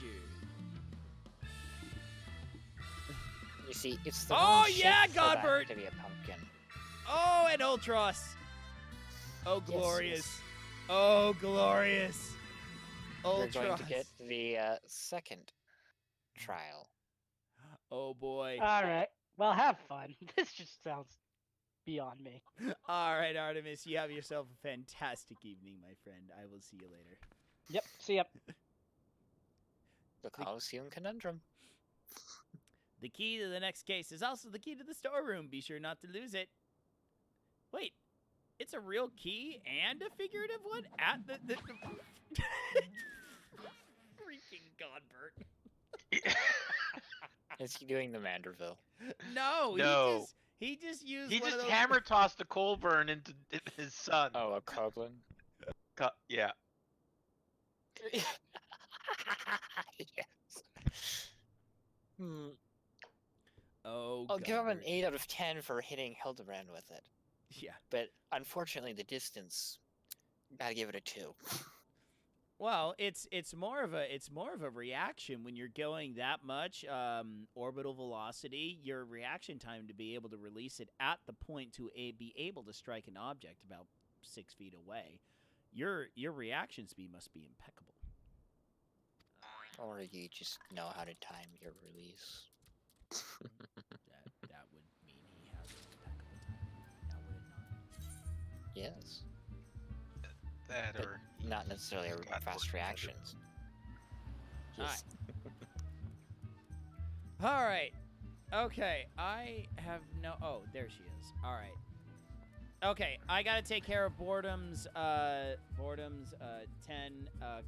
You see, it's the Oh, wrong yeah, shape for that Godbert! to be a pumpkin. Oh, and Ultros. Oh, Yes, glorious. yes. Oh, glorious. You're Ultros. going to get the second trial. Oh, boy. All right. Well, have fun. This just sounds beyond me. All right, Artemis, you have yourself a fantastic evening, my friend. I will see you later. Yep. See ya. The Colosseum Conundrum. The key to the next case is also the key to the storeroom. Be sure not to lose it. Wait, it's a real key and a figurative one at the freaking Godbert. Is he doing the Manderville? No, No. he just used He one just of those. hammer tossed the Colburn into his son. Oh, a Coblin? Yeah. Yes. Oh, I'll give him an Godbert. 8 out of 10 for hitting Hildebrand with it. Yeah. But unfortunately, the distance, gotta give it a 2. Well, it's more of a reaction when you're going that much orbital velocity. Your reaction time to be able to release it at the point to be able to strike an object about 6 feet away, your reaction speed must be impeccable. Or you just know how to time your release. That would mean he has impeccable timing. Now would it not? Yes. That But or not necessarily he's got fast working reactions. Alright. Just All right. Okay, I have no. Oh, there she is. All right. Okay, I gotta take care of Boredom's 10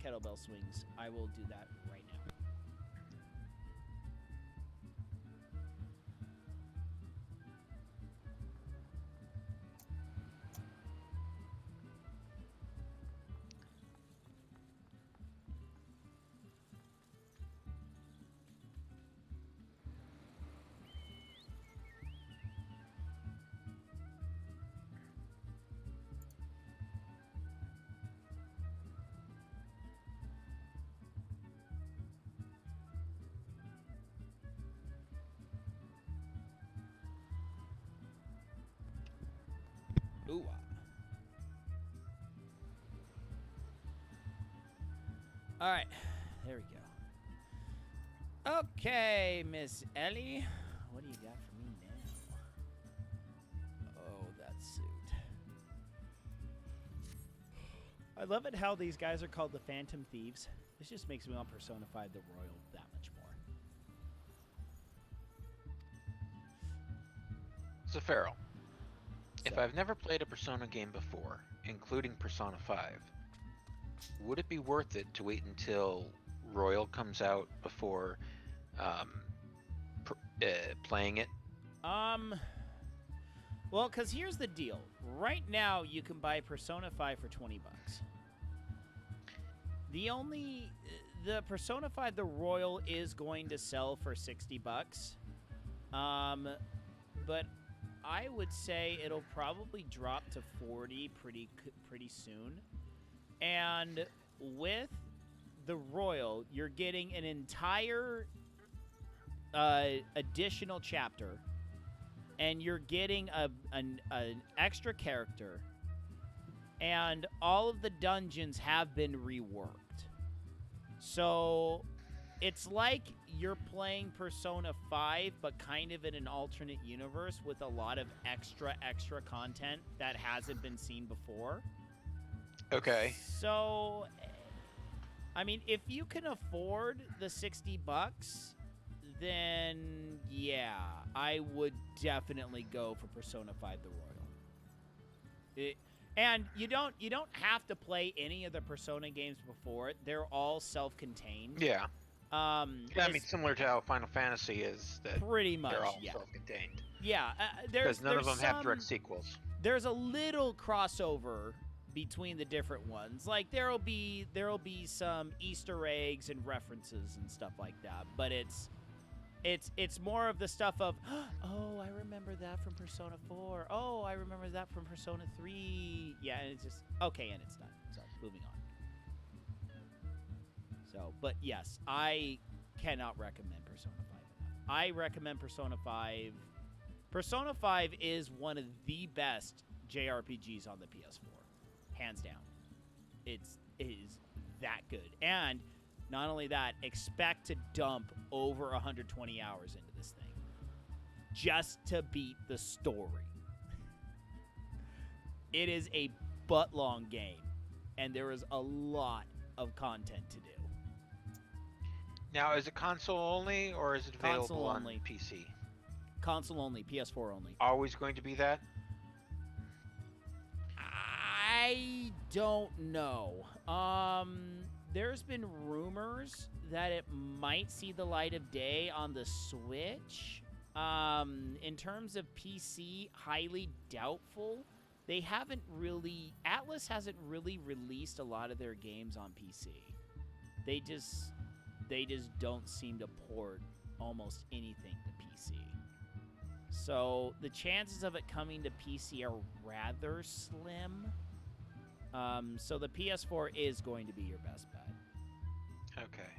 kettlebell swings. I will do that right now. Ooh. All right, there we go. Okay, Miss Ellie, what do you got for me now? Oh, that suit. I love it how these guys are called the Phantom Thieves. This just makes me want Persona 5 the Royal that much more. So, Farrell, if So- I've never played a Persona game before, including Persona 5, would it be worth it to wait until Royal comes out before playing it? Well, because here's the deal. Right now, you can buy Persona 5 for $20. The Persona 5 the Royal is going to sell for $60. But I would say it'll probably drop to 40 pretty soon. And with the Royal, you're getting an entire additional chapter, and you're getting an extra character, and all of the dungeons have been reworked. So it's like you're playing Persona 5, but kind of in an alternate universe with a lot of extra content that hasn't been seen before. Okay. So, I mean, if you can afford the $60, then yeah, I would definitely go for Persona 5 the Royal. And you don't have to play any of the Persona games before it. They're all self-contained. Yeah. Yeah, I mean, similar to how Final Fantasy is, that pretty much. they're all Yeah, self-contained. yeah. Because none of them have some- direct sequels. There's a little crossover between the different ones. Like there'll be some Easter eggs and references and stuff like that, but it's more of the stuff of, oh, I remember that from Persona 4. Oh, I remember that from Persona 3. Yeah, and it's just okay, and it's done. So moving on. So, but yes, I cannot recommend Persona 5 enough. I recommend Persona 5. Persona 5 is one of the best JRPGs on the PS4. Hands down. It is that good. And not only that, expect to dump over 120 hours into this thing just to beat the story. It is a butt-long game, and there is a lot of content to do. Now, is it console only, or is it available Console on only. PC? Console only, PS4 only. Always going to be that? I don't know. There's been rumors that it might see the light of day on the Switch. In terms of PC, highly doubtful. They haven't really... Atlas hasn't really released a lot of their games on PC. They just don't seem to port almost anything to PC. So the chances of it coming to PC are rather slim. So the PS4 is going to be your best bet. Okay.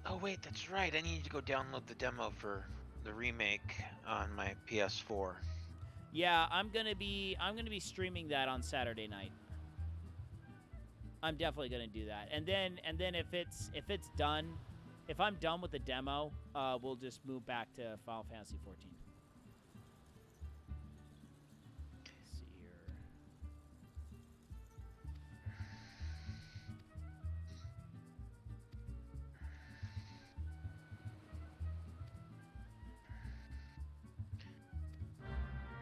Oh wait, that's right. I need to go download the demo for the remake on my PS4. Yeah, I'm gonna be streaming that on Saturday night. I'm definitely gonna do that. And then if it's done, if I'm done with the demo, we'll just move back to Final Fantasy 14. Let's see here.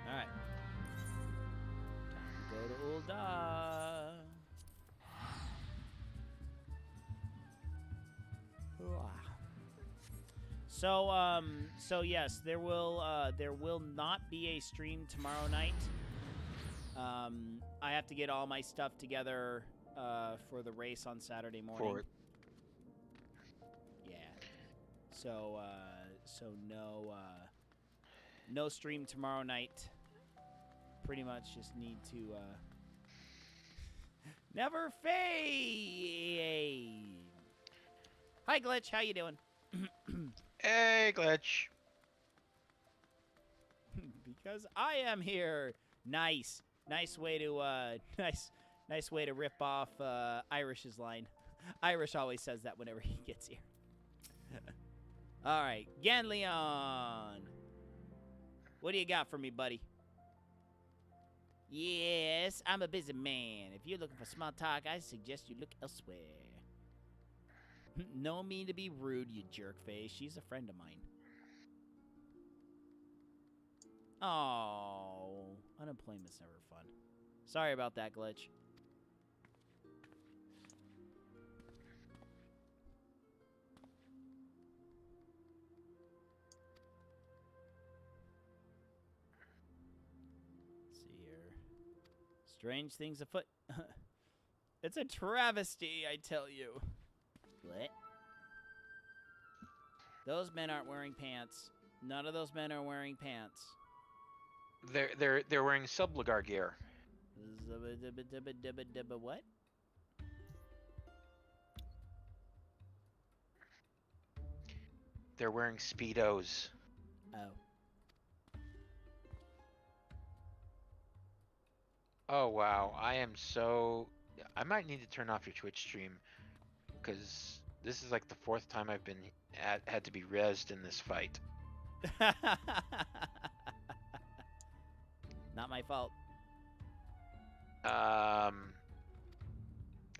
All right. Time to go to Ul'dah. So yes, there will not be a stream tomorrow night. I have to get all my stuff together for the race on Saturday morning. Yeah. So no stream tomorrow night. Pretty much just need to never fade. Hi Glitch, how you doing? Hey, Glitch. Because I am here. Nice way to nice way to rip off Irish's line. Irish always says that whenever he gets here. All right, Ganleon. What do you got for me, buddy? Yes, I'm a busy man. If you're looking for small talk, I suggest you look elsewhere. No mean to be rude, you jerkface. She's a friend of mine. Oh, unemployment's never fun. Sorry about that, Glitch. Let's see here. Strange things afoot. It's a travesty, I tell you. What? Those men aren't wearing pants. None of those men are wearing pants. They're wearing subligar gear. What? They're wearing Speedos. Oh. Oh wow, I might need to turn off your Twitch stream, because this is like the 4th time I've been had to be rezzed in this fight. Not my fault.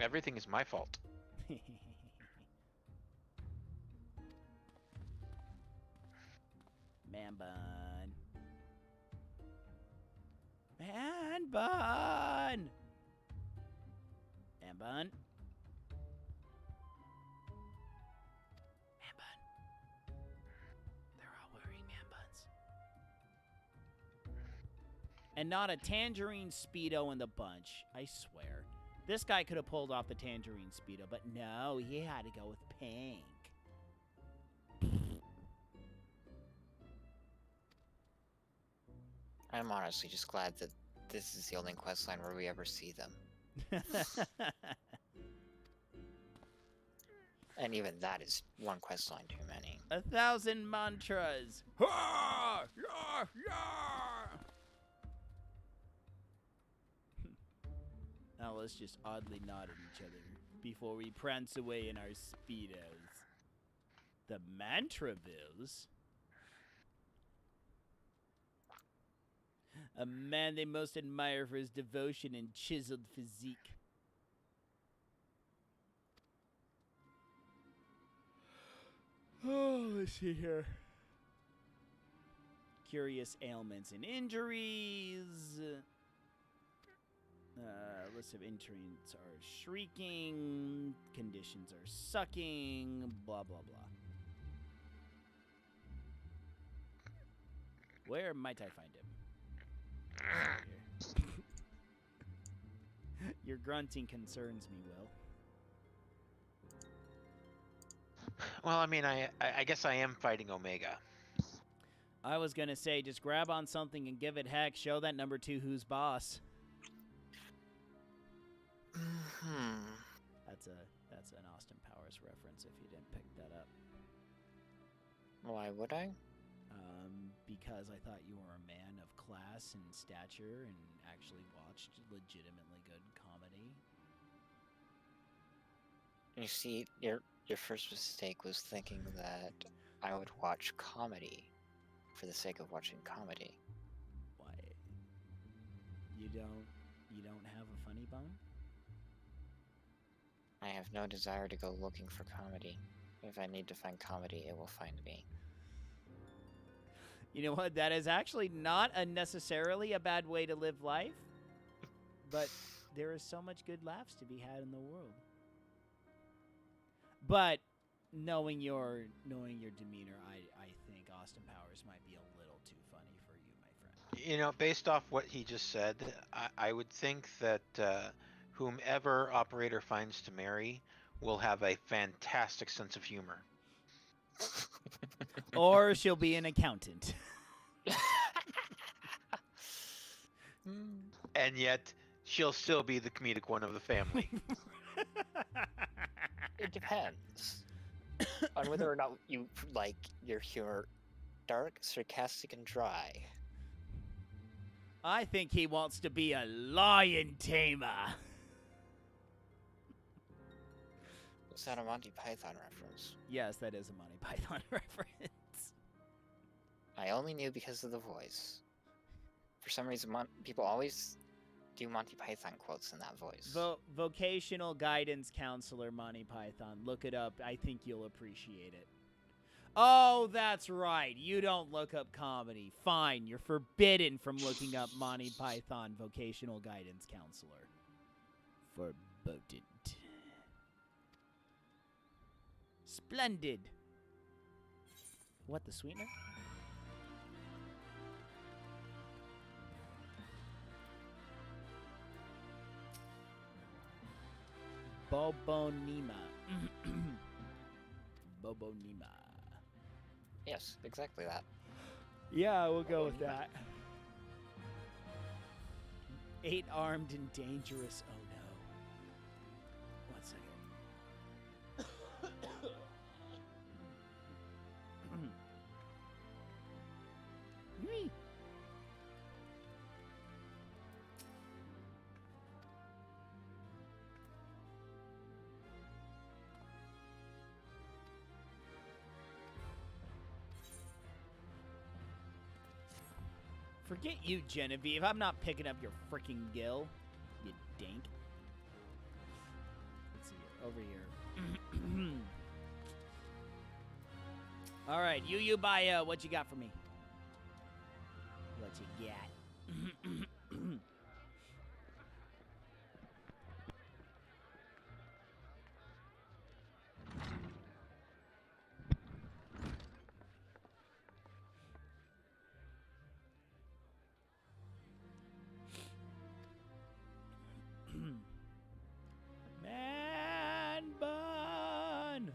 Everything is my fault. Man bun. Man bun. Man bun. Man bun. They're all wearing man buns. And not a tangerine Speedo in the bunch, I swear. This guy could have pulled off the tangerine Speedo, but no, he had to go with pink. I'm honestly just glad that this is the only questline where we ever see them. And even that is one questline too many. 1,000 mantras. Ha! Yah! Yah! Now let's just oddly nod at each other before we prance away in our speedos. The Mantravilles? A man they most admire for his devotion and chiseled physique. Oh, let's see here. Curious ailments and injuries. List of entrants are shrieking. Conditions are sucking. Blah, blah, blah. Where might I find him? Your grunting concerns me, Will. Well, I mean, I guess I am fighting Omega. I was gonna say, just grab on something and give it heck. Show that number 2 who's boss. That's an Austin Powers reference if you didn't pick that up. Why would I? Because I thought you were a man of class and stature and actually watched legitimately good comedy. You see, your first mistake was thinking that I would watch comedy for the sake of watching comedy. Why? You don't have a funny bone? I have no desire to go looking for comedy. If I need to find comedy, it will find me. You know what? That is actually not necessarily a bad way to live life. But there is so much good laughs to be had in the world. But knowing your demeanor, I think Austin Powers might be a little too funny for you, my friend. You know, based off what he just said, I would think that whomever Operator finds to marry will have a fantastic sense of humor. Or she'll be an accountant. And yet, she'll still be the comedic one of the family. It depends on whether or not you like your humor dark, sarcastic, and dry. I think he wants to be a lion tamer. Is that a Monty Python reference? Yes, that is a Monty Python reference. I only knew because of the voice. For some reason, people always do Monty Python quotes in that voice. Vocational guidance counselor Monty Python. Look it up. I think you'll appreciate it. Oh, that's right. You don't look up comedy. Fine. You're forbidden from looking up Monty Python vocational guidance counselor. Forbidden. Splendid. What, the sweetener? Bobonima. Bobonima. Yes, exactly that. Yeah, we'll go with that. 8-armed and dangerous. Oh no. 1 second. Whee! Forget you, Genevieve. I'm not picking up your freaking gill, you dink. Let's see here. Over here. All right, you buy what you got for me? What you got? Man bun.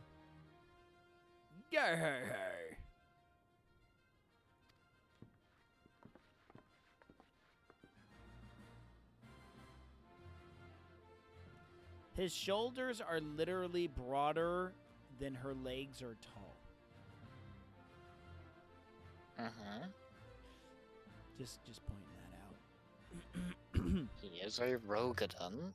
Grr. His shoulders are literally broader than her legs are tall. Mm-hmm. Just pointing that out. He is a Rogadon,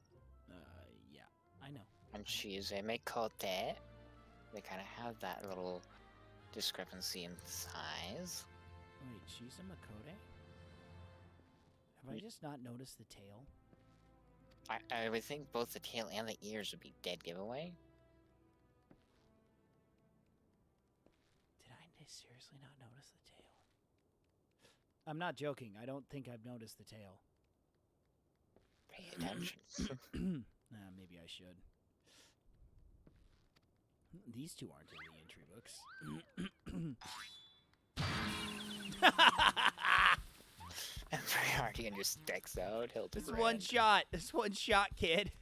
Yeah, I know. and she is a Mikote. They kind of have that little discrepancy in size. Wait, she's a Makote? Have I just not noticed the tail? I would think both the tail and the ears would be dead giveaway. Did I seriously not notice the tail? I'm not joking. I don't think I've noticed the tail. Pay attention. Maybe I should. These two aren't in the entry books. And Priority just decks out. This one shot. This one shot, kid.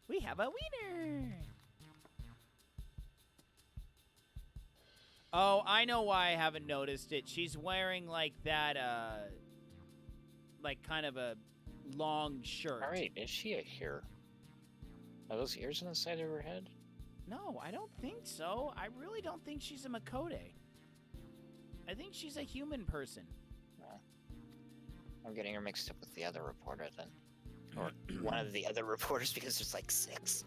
We have a wiener. Oh, I know why I haven't noticed it. She's wearing like that, like kind of a long shirt. Alright, is she a hair? Are those ears on the side of her head? No, I don't think so. I really don't think she's a Makode. I think she's a human person. I'm getting her mixed up with the other reporter then. Or one of the other reporters because there's like 6.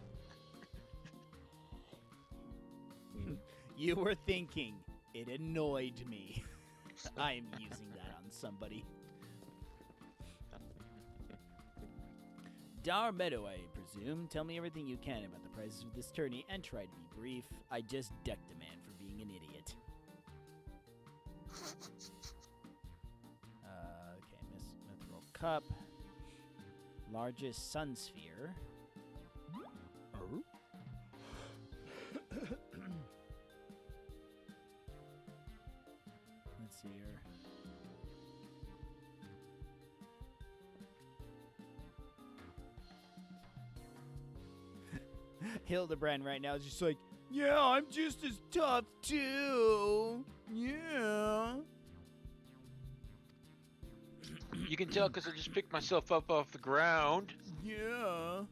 You were thinking. It annoyed me. I am using that on somebody. Dar Meadow, I presume. Tell me everything you can about the prices of this tourney and try to be brief. I just decked a man for being an idiot. Okay, Mithril Cup. Largest sun sphere. Oh. Let's see here. Hildebrand right now is just like, yeah, I'm just as tough too. Yeah. You can tell because I just picked myself up off the ground. Yeah.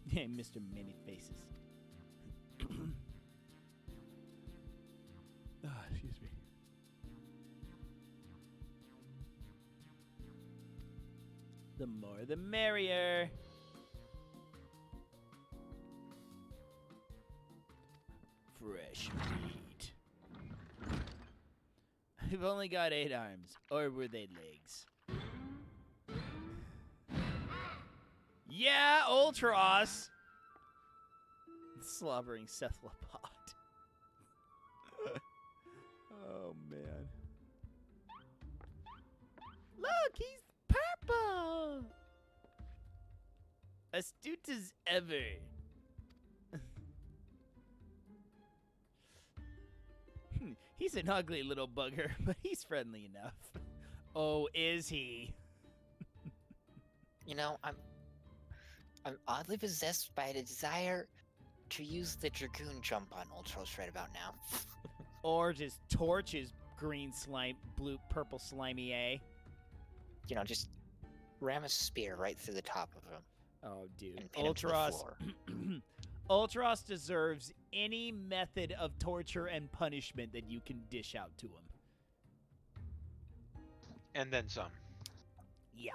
Hey, Mr. Many Faces. Excuse me. The more the merrier. Fresh meat. I've only got 8 arms. Or were they legs? Yeah, Ultros! Slobbering cephalopod. Oh, man. Look, he's purple! Astute as ever. He's an ugly little bugger, but he's friendly enough. Oh, is he? You know, I'm oddly possessed by a desire to use the Dragoon jump on Ultros right about now. Or just torch his green slime, purple slimy A. You know, just ram a spear right through the top of him. Oh, dude. And pin him to the Ultros. floor. Ultros deserves any method of torture and punishment that you can dish out to him. And then some. Yeah.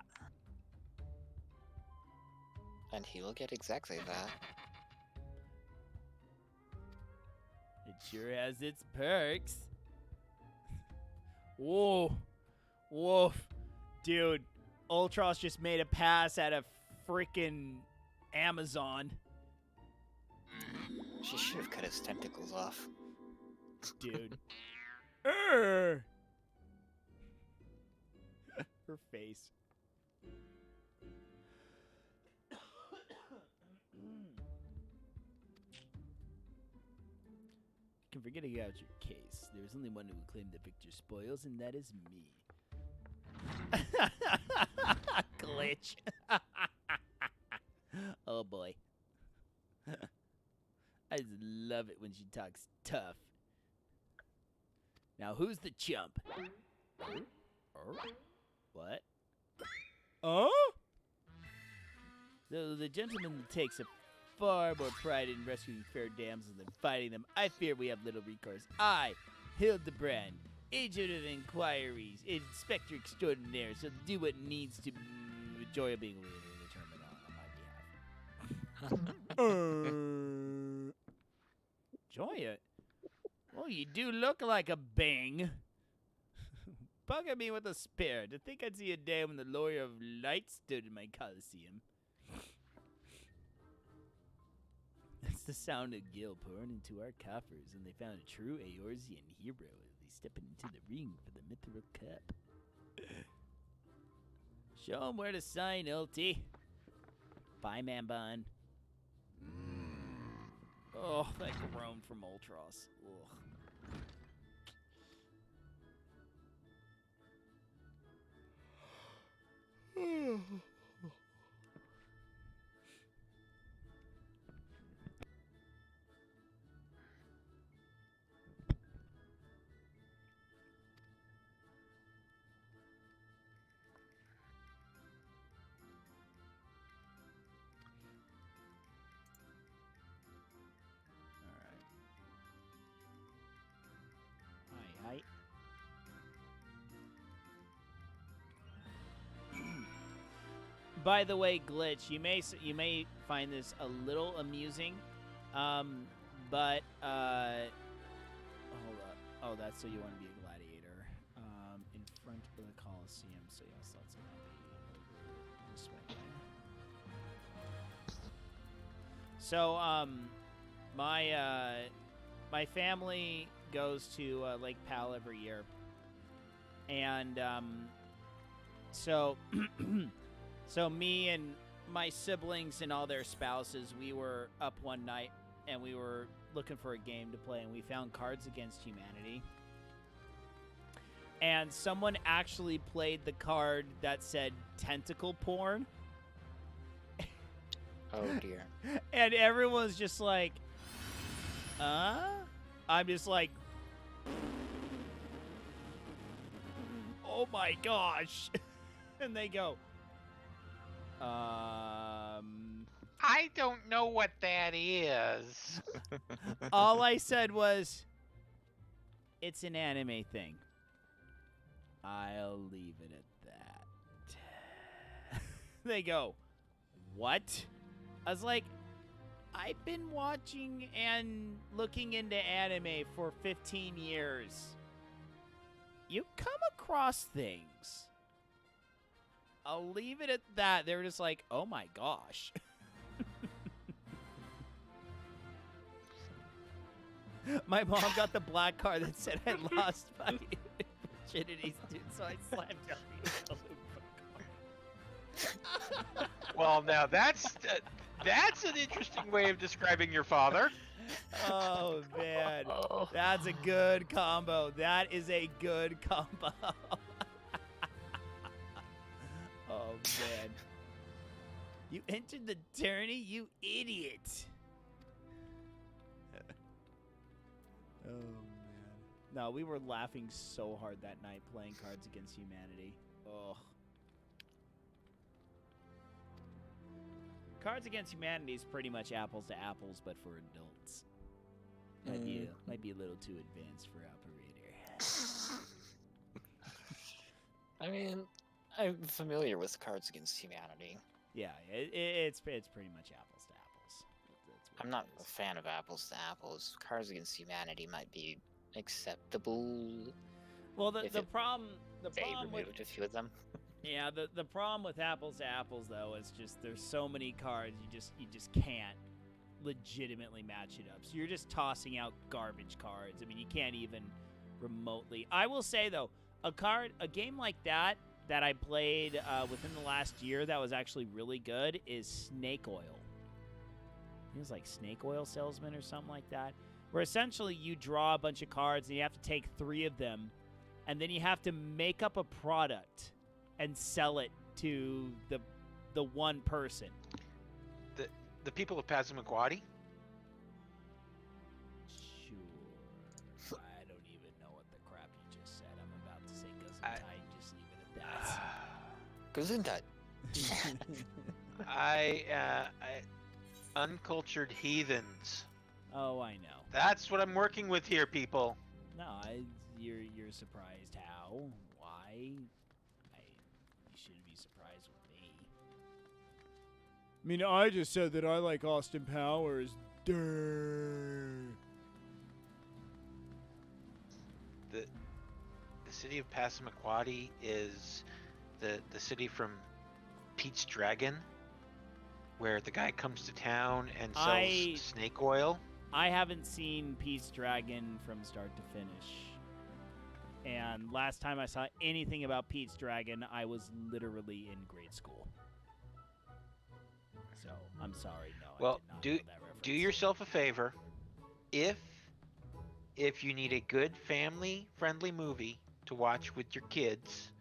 And he will get exactly that. It sure has its perks. Whoa. Woof. Dude, Ultros just made a pass at a freaking Amazon. She should have cut his tentacles off. Dude. Her face. You can forget about your case. There's only one who will claim the victor's spoils, and that is me. Glitch. Oh boy. I just love it when she talks tough. Now who's the chump? What? Oh? Though the gentleman that takes a far more pride in rescuing fair damsels than fighting them, I fear we have little recourse. I, Hildebrand, agent of inquiries, inspector extraordinaire, shall do what needs to joy of being determined on my behalf. Joya? Well, you do look like a Bing. bugging me with a spear. To think I'd see a day when the Lord of Light stood in my Coliseum. That's the sound of Gil pouring into our coffers, and they found a true Eorzean hero as they stepping into the ring for the Mithril Cup. Show 'em where to sign, Ulti. Bye, man bun. Oh, that groan from Ultros. Ugh. Hi. By the way, Glitch, you may find this a little amusing, but hold up. Oh, that's so you want to be a gladiator, in front of the Coliseum. So yes, that's gonna be this way. So my family goes to Lake Powell every year, and so so me and my siblings and all their spouses, we were up one night and we were looking for a game to play, and we found Cards Against Humanity. And someone actually played the card that said tentacle porn. Oh dear. And everyone's just like, I'm just like, oh my gosh. And they go, I don't know what that is. all I said was, it's an anime thing. I'll leave it at that. They go, what? I was like, I've been watching and looking into anime for 15 years. You come across things. I'll leave it at that. They were just like, oh my gosh. My mom got the black card that said I lost my virginity, dude, so I slapped her. Well, now that's an interesting way of describing your father. Oh, man. That's a good combo. That is a good combo. Oh, man. You entered the tourney, you idiot. Oh, man. No, we were laughing so hard that night playing Cards Against Humanity. Oh. Cards Against Humanity is pretty much apples to apples, but for adults. Might be a little too advanced for operator. I mean, I'm familiar with Cards Against Humanity. Yeah, it's pretty much apples to apples. That's what I'm it not a is. fan of apples to apples. Cards Against Humanity might be acceptable. Well, the if it- problem They with removed a few of them. yeah the problem with apples to apples though is just there's so many cards you just can't legitimately match it up. So you're just tossing out garbage cards. I mean, you can't even remotely. I will say though, a game like that I played within the last year that was actually really good is Snake Oil. It was like Snake Oil Salesman or something like that, where essentially you draw a bunch of cards and you have to take 3 of them, and then you have to make up a product and sell it to the one person. The people of Passamaquoddy. Sure. I don't even know what the crap you just said. I'm about to say Gesundheit. Just leave it at that. Gesundheit. I uncultured heathens. Oh, I know. That's what I'm working with here, people. No, you're surprised how? Why? You shouldn't be surprised with me. I mean, I just said that I like Austin Powers. The city of Passamaquoddy is the city from Pete's Dragon, where the guy comes to town and sells snake oil. I haven't seen Pete's Dragon from start to finish. And last time I saw anything about Pete's Dragon, I was literally in grade school. So, I'm sorry, no, Well, I did not know that reference. do yourself a favor. If you need a good family-friendly movie to watch with your kids,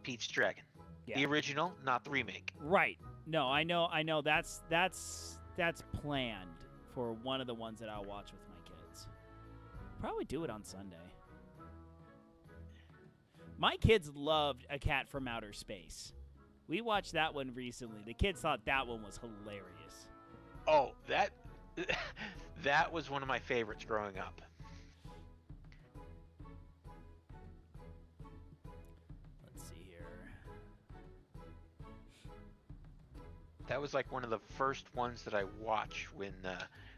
Pete's Dragon. Yeah. The original, not the remake. Right. No, I know that's planned for one of the ones that I'll watch with my kids. Probably do it on Sunday. My kids loved A Cat from Outer Space. We watched that one recently. The kids thought that one was hilarious. Oh, that was one of my favorites growing up. Let's see here. That was like one of the first ones that I watched when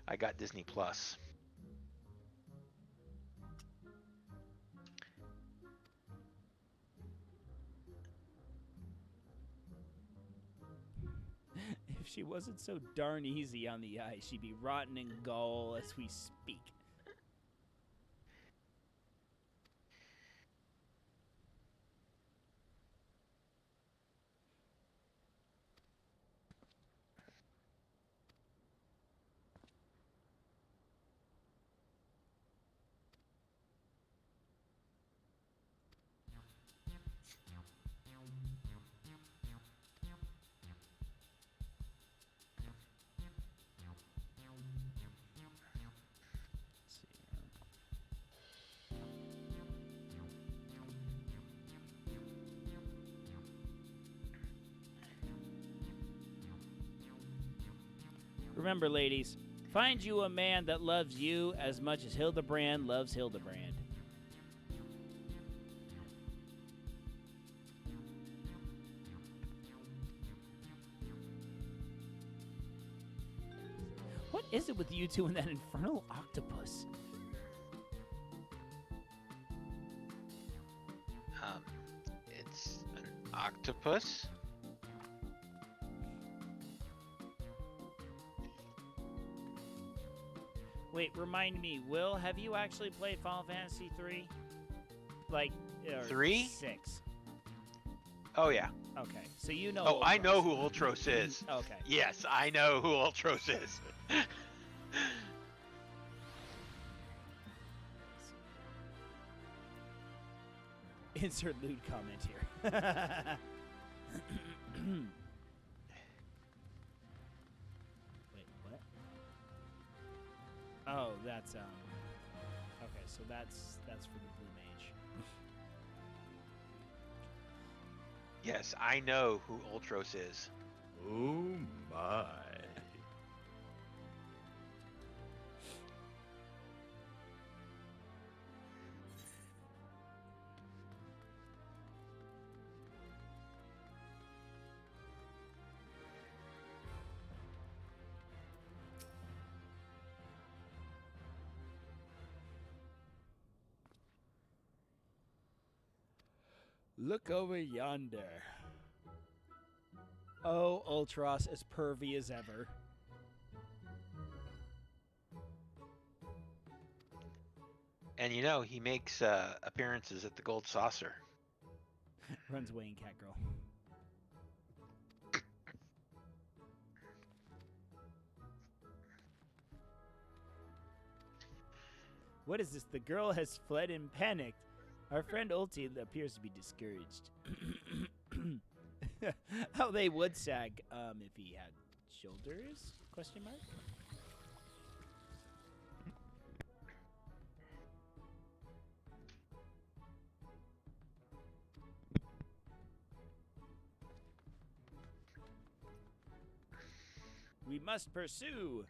I got Disney Plus. If she wasn't so darn easy on the ice, she'd be rotten in goal as we speak. Remember, ladies, find you a man that loves you as much as Hildebrand loves Hildebrand. What is it with you two and that infernal octopus? It's an octopus. Wait, remind me, Will, have you actually played Final Fantasy 3? Like, 3? 6. Oh, yeah. Okay, so you know. Oh, I Ultros. know who Ultros is. Okay. Yes, I know who Ultros is. Insert lewd comment here. Wait, what? Oh, that's okay, so that's for the blue mage. Yes, I know who Ultros is. Oh my. Look over yonder. Oh, Ultros as pervy as ever. And you know, he makes appearances at the Gold Saucer. Runs away in Catgirl. What is this? The girl has fled in panic. Our friend Ulti appears to be discouraged. How they would sag if he had shoulders? Question mark. We must pursue.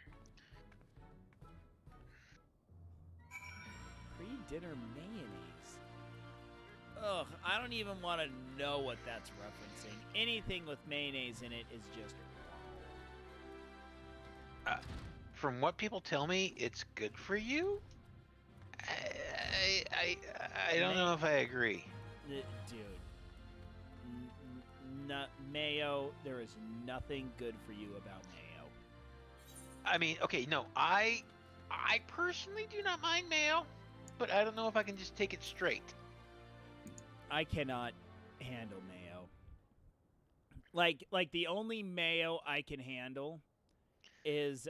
Pre-dinner mayonnaise. Ugh, I don't even want to know what that's referencing. Anything with mayonnaise in it is just From what people tell me, it's good for you. I don't know if I agree. Dude. Mayo, there is nothing good for you about mayo. I mean, okay, no, I personally do not mind mayo, but I don't know if I can just take it straight. I cannot handle mayo. Like the only mayo I can handle is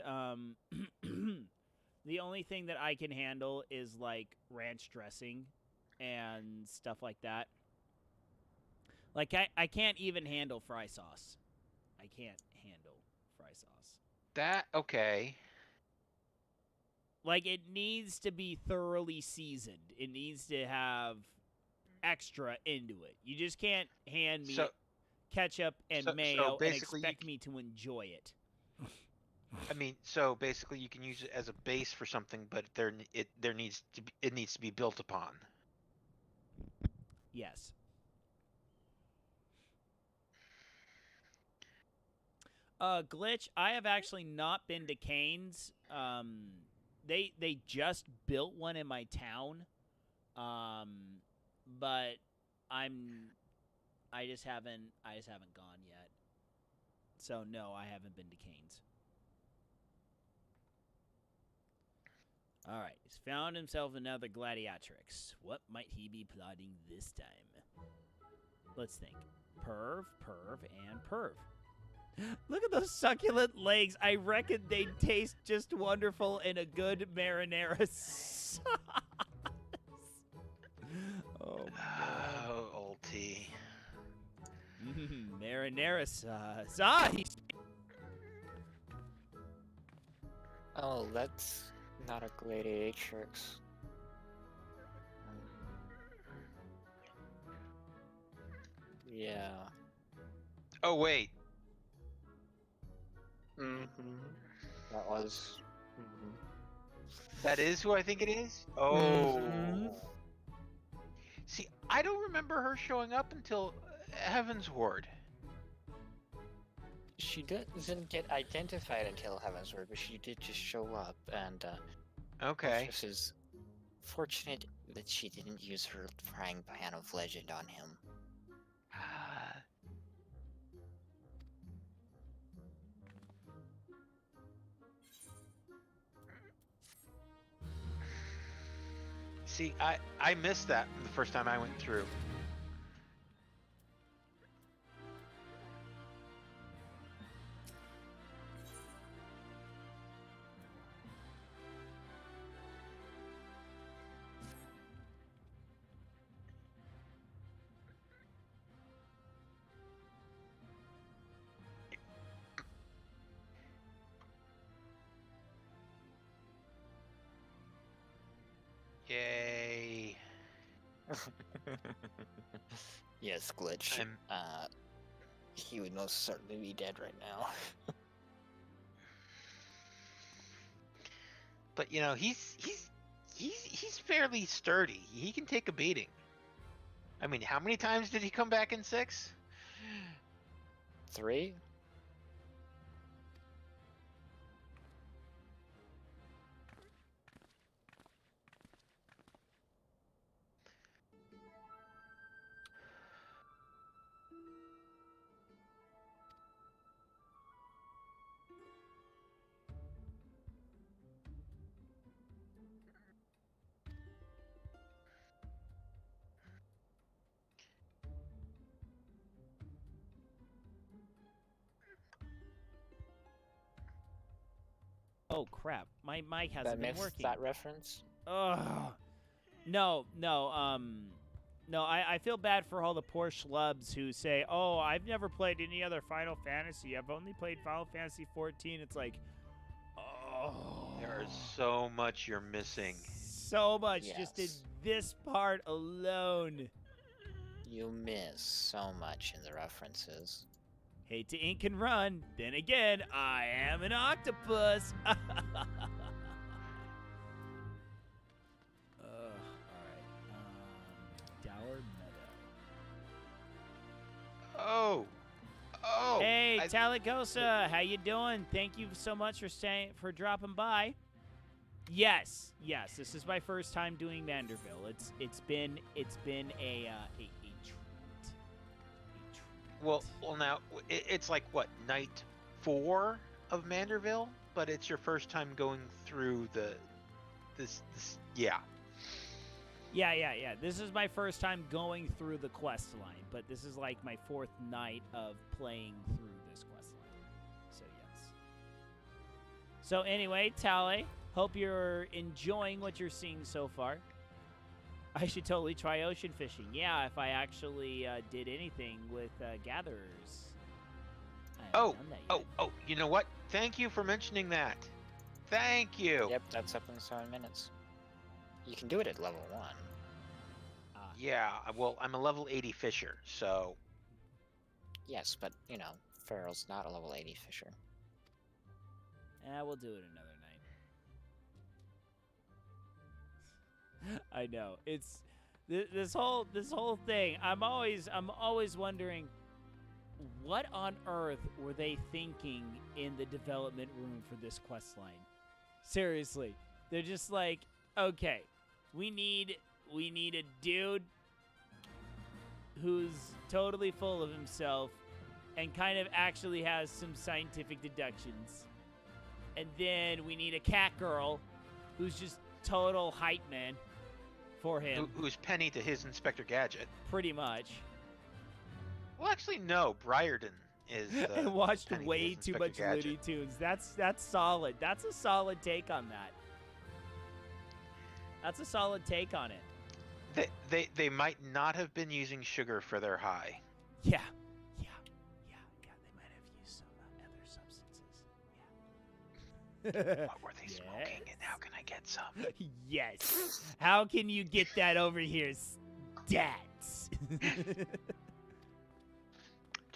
the only thing that I can handle is like ranch dressing and stuff like that. Like I can't even handle fry sauce. I can't handle fry sauce. That okay. Like it needs to be thoroughly seasoned. It needs to have extra into it. You just can't hand me So ketchup and so mayo and basically expect me to enjoy it. I mean, so basically you can use it as a base for something, but it needs to be built upon. Yes. Glitch, I have actually not been to Cane's. They just built one in my town. But I just haven't gone yet. So no, I haven't been to Cane's. All right, he's found himself another gladiatrix. What might he be plotting this time? Let's think. Perv, and perv. Look at those succulent legs. I reckon they'd taste just wonderful in a good marinara sauce. Oh, man. Oh, old T. Marinara sauce. Ah, he's... Oh, that's not a gladiatrix. Yeah. Oh wait. That was. That is who I think it is? Oh. Mhm. See, I don't remember her showing up until Heaven's Ward. She doesn't get identified until Heaven's Word, but she did just show up, and Okay. this is fortunate that she didn't use her frying pan of legend on him. See, I missed that the first time I went through. Yay. Yes, Glitch. I'm- He would most certainly be dead right now. But you know, he's fairly sturdy. He can take a beating. I mean, how many times did he come back in 6? 3? Oh crap! My mic hasn't That been missed working. that reference? Ugh. No. No, I feel bad for all the poor schlubs who say, "Oh, I've never played any other Final Fantasy. I've only played Final Fantasy 14." It's like, oh, There is so much you're missing. so much just in Yes. this part alone. You miss so much in the references. Hate to ink and run. Then again, I am an octopus. All right. Dower Meadow. Oh. Hey, I- Talagosa, how you doing? Thank you so much for dropping by. Yes, this is my first time doing Manderville. It's been a treat. A treat. Well, now it's like what, night 4 of Manderville, but it's your first time going through this. Yeah. Yeah. This is my first time going through the quest line, but this is like my 4th night of playing through this quest line. So yes. So anyway, Tally, hope you're enjoying what you're seeing so far. I should totally try ocean fishing. Yeah, if I actually did anything with gatherers. I haven't done that yet. You know what? Thank you for mentioning that. Thank you. Yep, that's up in 7 minutes. You can do it at level 1. Yeah, well, I'm a level 80 fisher, so... Yes, but, you know, Farrell's not a level 80 fisher. We'll do it another night. I know. It's this whole thing. I'm always wondering, what on earth were they thinking in the development room for this quest line? Seriously. They're just like, okay, we need a dude who's totally full of himself and kind of actually has some scientific deductions. And then we need a cat girl who's just total hype man for him. Who's Penny to his Inspector Gadget. Pretty much. Well, actually, no. Briarden is I watched Penny to way his too Inspector much Gadget. Looney Tunes. That's solid. That's a solid take on that. That's a solid take on it. They might not have been using sugar for their high. Yeah. They might have used some other substances. Yeah. What were they smoking, and how can I get some? Yes. How can you get that over here, stats? Do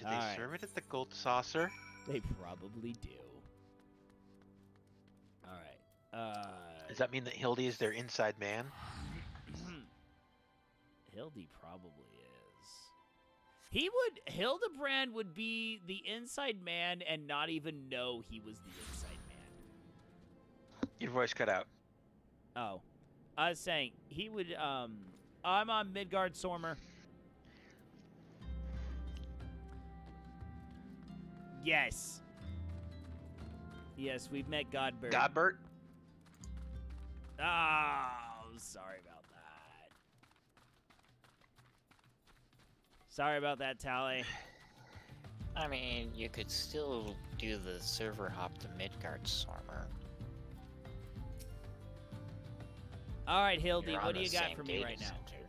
they Alright. serve it at the gold saucer? They probably do. All right. Does that mean that Hildy is their inside man? Hildy probably is. Hildebrand would be the inside man and not even know he was the inside man. Your voice cut out. Oh. I was saying, he would, I'm on Midgard Sormer. Yes. Yes, we've met Godbert. Godbert? Oh, sorry about that. Sorry about that, Tally. I mean, you could still do the server hop to Midgard Sormer. All right, Hildy, You're on what do the you got same for me data right now? center.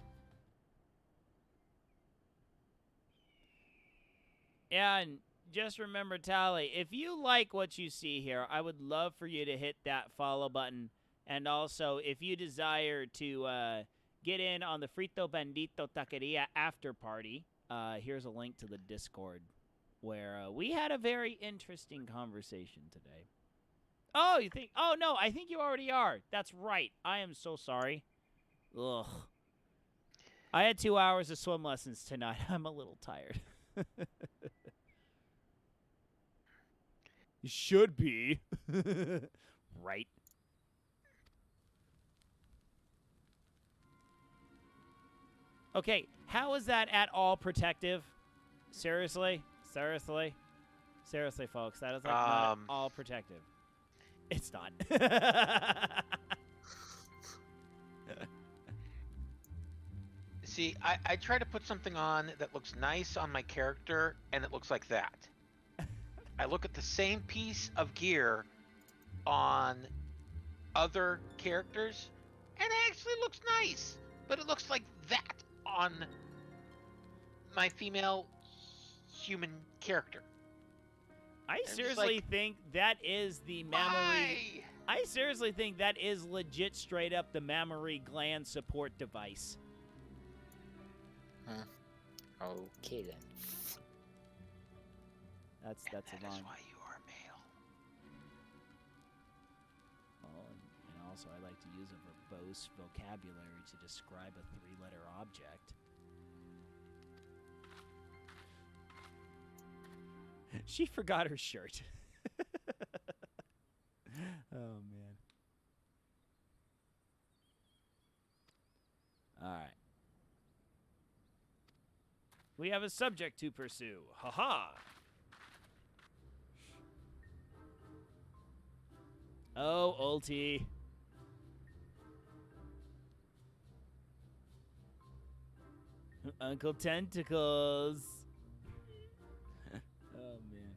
Yeah, and just remember, Tally, if you like what you see here, I would love for you to hit that follow button. And also, if you desire to get in on the Frito Bandito Taqueria after party, here's a link to the Discord where we had a very interesting conversation today. Oh, you think? Oh, no, I think you already are. That's right. I am so sorry. Ugh. I had 2 hours of swim lessons tonight. I'm a little tired. You should be. Right. Okay, how is that at all protective? Seriously? Seriously, folks, that is like not at all protective. It's not. See, I try to put something on that looks nice on my character, and it looks like that. I look at the same piece of gear on other characters, and it actually looks nice, but it looks like that on my female human character. I just seriously like, think that is the mammary. Why? I seriously think that is legit straight up the mammary gland support device. Okay then. That's That a is long. why you are male. Well, and also I like to use a verbose vocabulary to describe a 3-letter object. She forgot her shirt. Oh, man. We have a subject to pursue. Haha. Oh, ulti. Uncle Tentacles. Oh, man.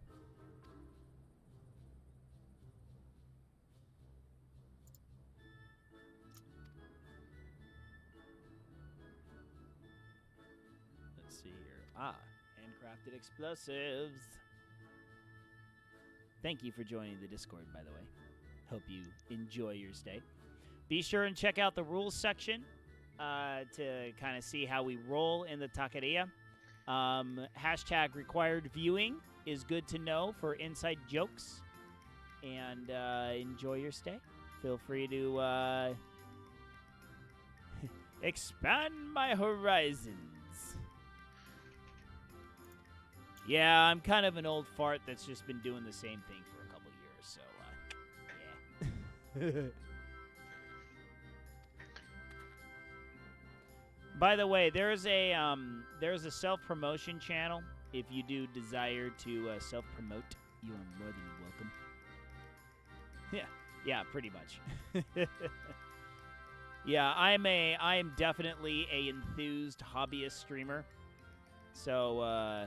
Let's see here. Ah, handcrafted explosives. Thank you for joining the Discord, by the way. Hope you enjoy your stay. Be sure and check out the rules section to kind of see how we roll in the taqueria. Hashtag required viewing is good to know for inside jokes. And enjoy your stay. Feel free to expand my horizons. Yeah, I'm kind of an old fart that's just been doing the same thing for a couple years, so yeah. By the way, there's a self-promotion channel. If you do desire to self-promote, you are more than welcome. Yeah, pretty much. Yeah, I am definitely a enthused hobbyist streamer. So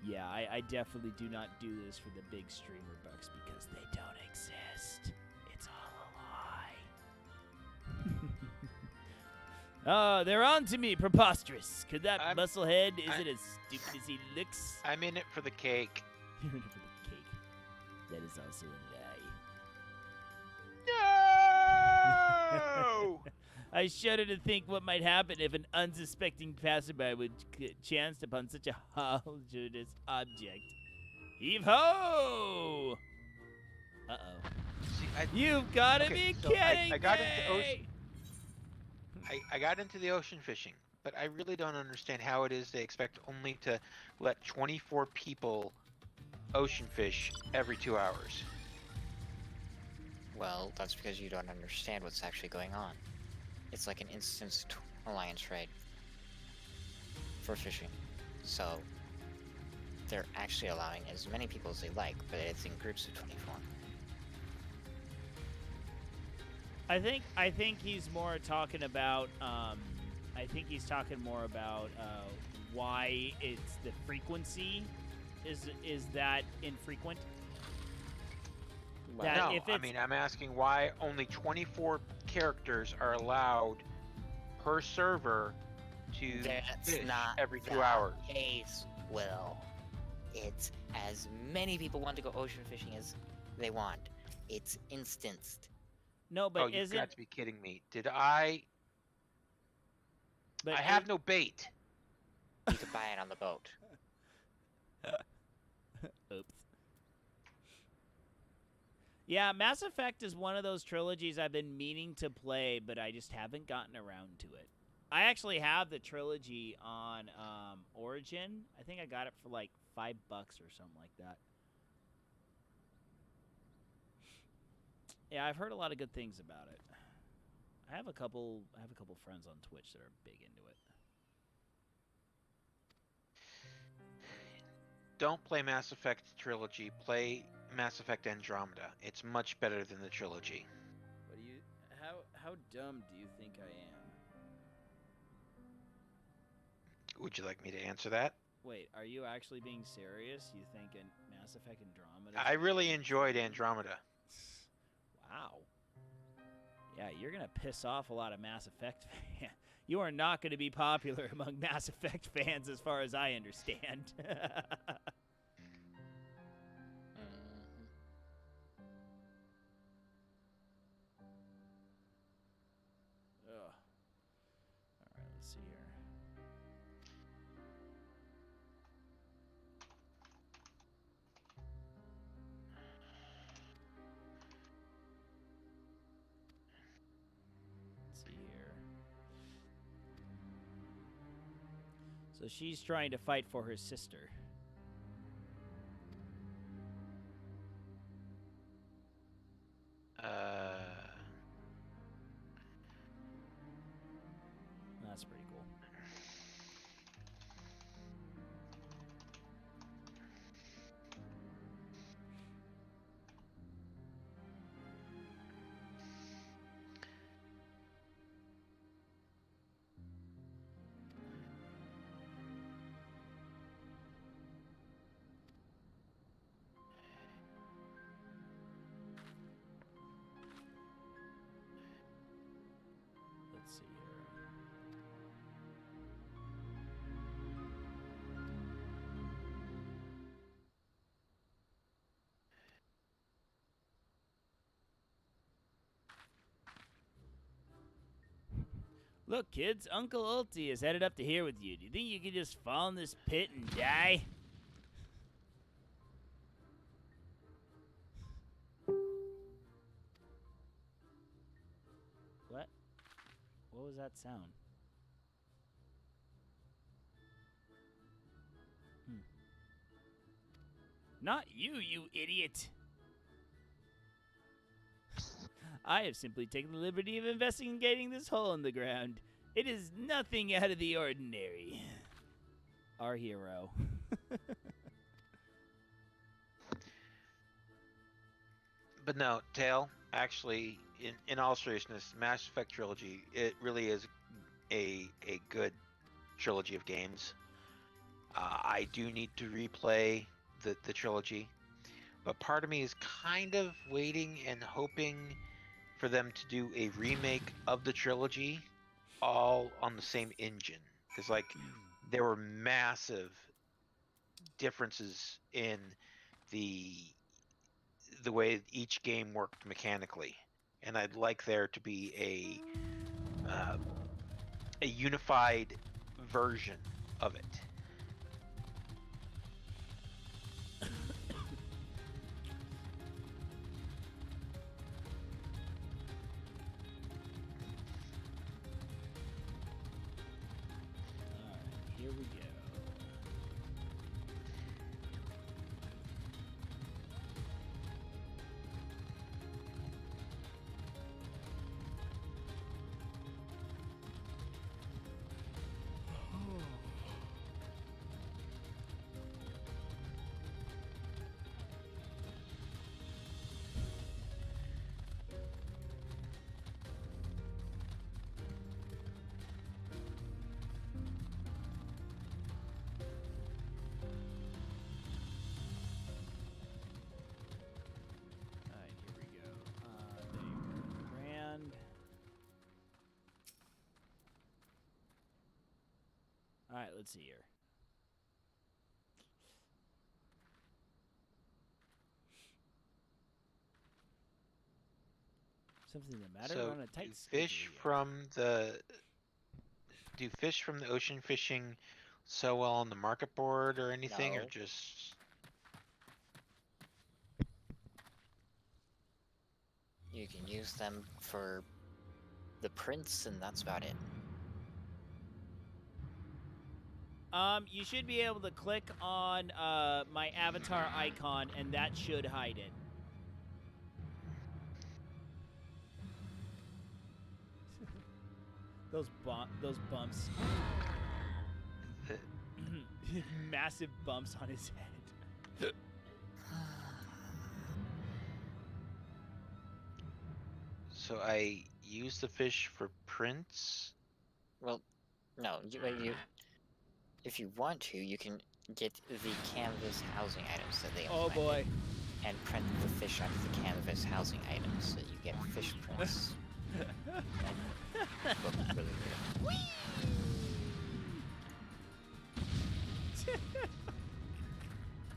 yeah, I definitely do not do this for the big streamer bucks because they don't exist. It's all a lie. Oh, they're on to me. Preposterous. Could that musclehead, is it as stupid as he looks? I'm in it for the cake. You're in it for the cake. That is also a lie. No! I shudder to think what might happen if an unsuspecting passerby would chance upon such a hazardous object. Heave-ho! Uh-oh. See, You've got to okay, be so kidding I got me! into I got into the ocean fishing, but I really don't understand how it is they expect only to let 24 people ocean fish every 2 hours. Well, that's because you don't understand what's actually going on. It's like an instanced alliance raid for fishing. So they're actually allowing as many people as they like, but it's in groups of 24. I think he's more talking about why it's the frequency is that infrequent. Well, That No, if I it's- mean, I'm asking why only 24 characters are allowed per server to that's fish not every the 2 hours. case, Will. It's as many people want to go ocean fishing as they want. It's instanced. No, but Oh, you've isn't got to be kidding me. Did I but have no bait. You could buy it on the boat. Oops. Yeah, Mass Effect is one of those trilogies I've been meaning to play, but I just haven't gotten around to it. I actually have the trilogy on Origin. I think I got it for like $5 or something like that. Yeah, I've heard a lot of good things about it. I have a couple friends on Twitch that are big into it. Don't play Mass Effect trilogy. Play Mass Effect Andromeda. It's much better than the trilogy. What do you how dumb do you think I am? Would you like me to answer that? Wait, are you actually being serious? You think in Mass Effect Andromeda? I really enjoyed Andromeda. Wow. Yeah, you're gonna piss off a lot of Mass Effect fans. You are not going to be popular among Mass Effect fans, as far as I understand. Ugh. All right, let's see here. Let's see here. So she's trying to fight for her sister. That's pretty cool. Look, kids, Uncle Ulti is headed up to here with you. Do you think you could just fall in this pit and die? What? What was that sound? Not you, you idiot! I have simply taken the liberty of investigating this hole in the ground. It is nothing out of the ordinary. Our hero. But no, Tail, actually, in all seriousness, Mass Effect trilogy, it really is a good trilogy of games. I do need to replay the trilogy, but part of me is kind of waiting and hoping for them to do a remake of the trilogy, all on the same engine, because like there were massive differences in the way each game worked mechanically, and I'd like there to be a unified version of it. Alright, here we go. Alright, here we go. There you go. Brand. Alright, let's see here. Something the matter So on a do tight fish schedule here. from the ocean fishing so well on the market board or anything, or No. just You can use them for the prints, and that's about it. You should be able to click on my avatar icon, and that should hide it. those bumps, the, massive bumps on his head. so I use the fish for prints. Well, no, if you want to, you can get the canvas housing items that they Oh implemented boy. and print the fish onto the canvas housing items so you get fish prints. Look really good.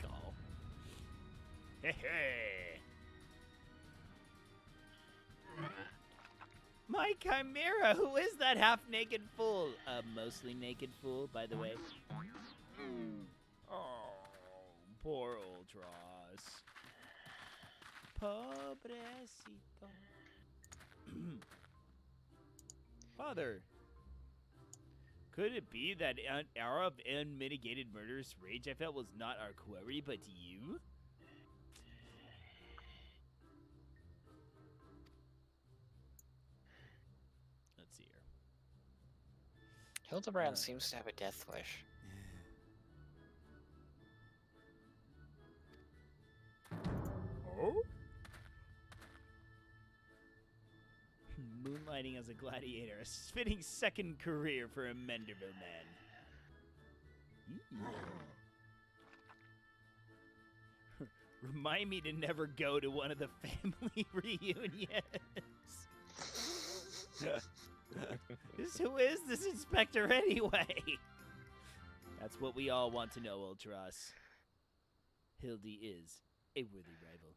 Go. Hey, hey. My chimera! Who is that half-naked fool? A mostly naked fool, by the way. Oh, poor Ultras. Pobrecito. Father, could it be that an hour of unmitigated murderous rage I felt was not our quarry, but you? Let's see here. Hildebrand seems to have a death wish. Oh? Moonlighting as a gladiator, a fitting second career for a Manderville man. Remind me to never go to one of the family reunions. Who is this inspector anyway? That's what we all want to know, Ultras. Hildy is a worthy rival,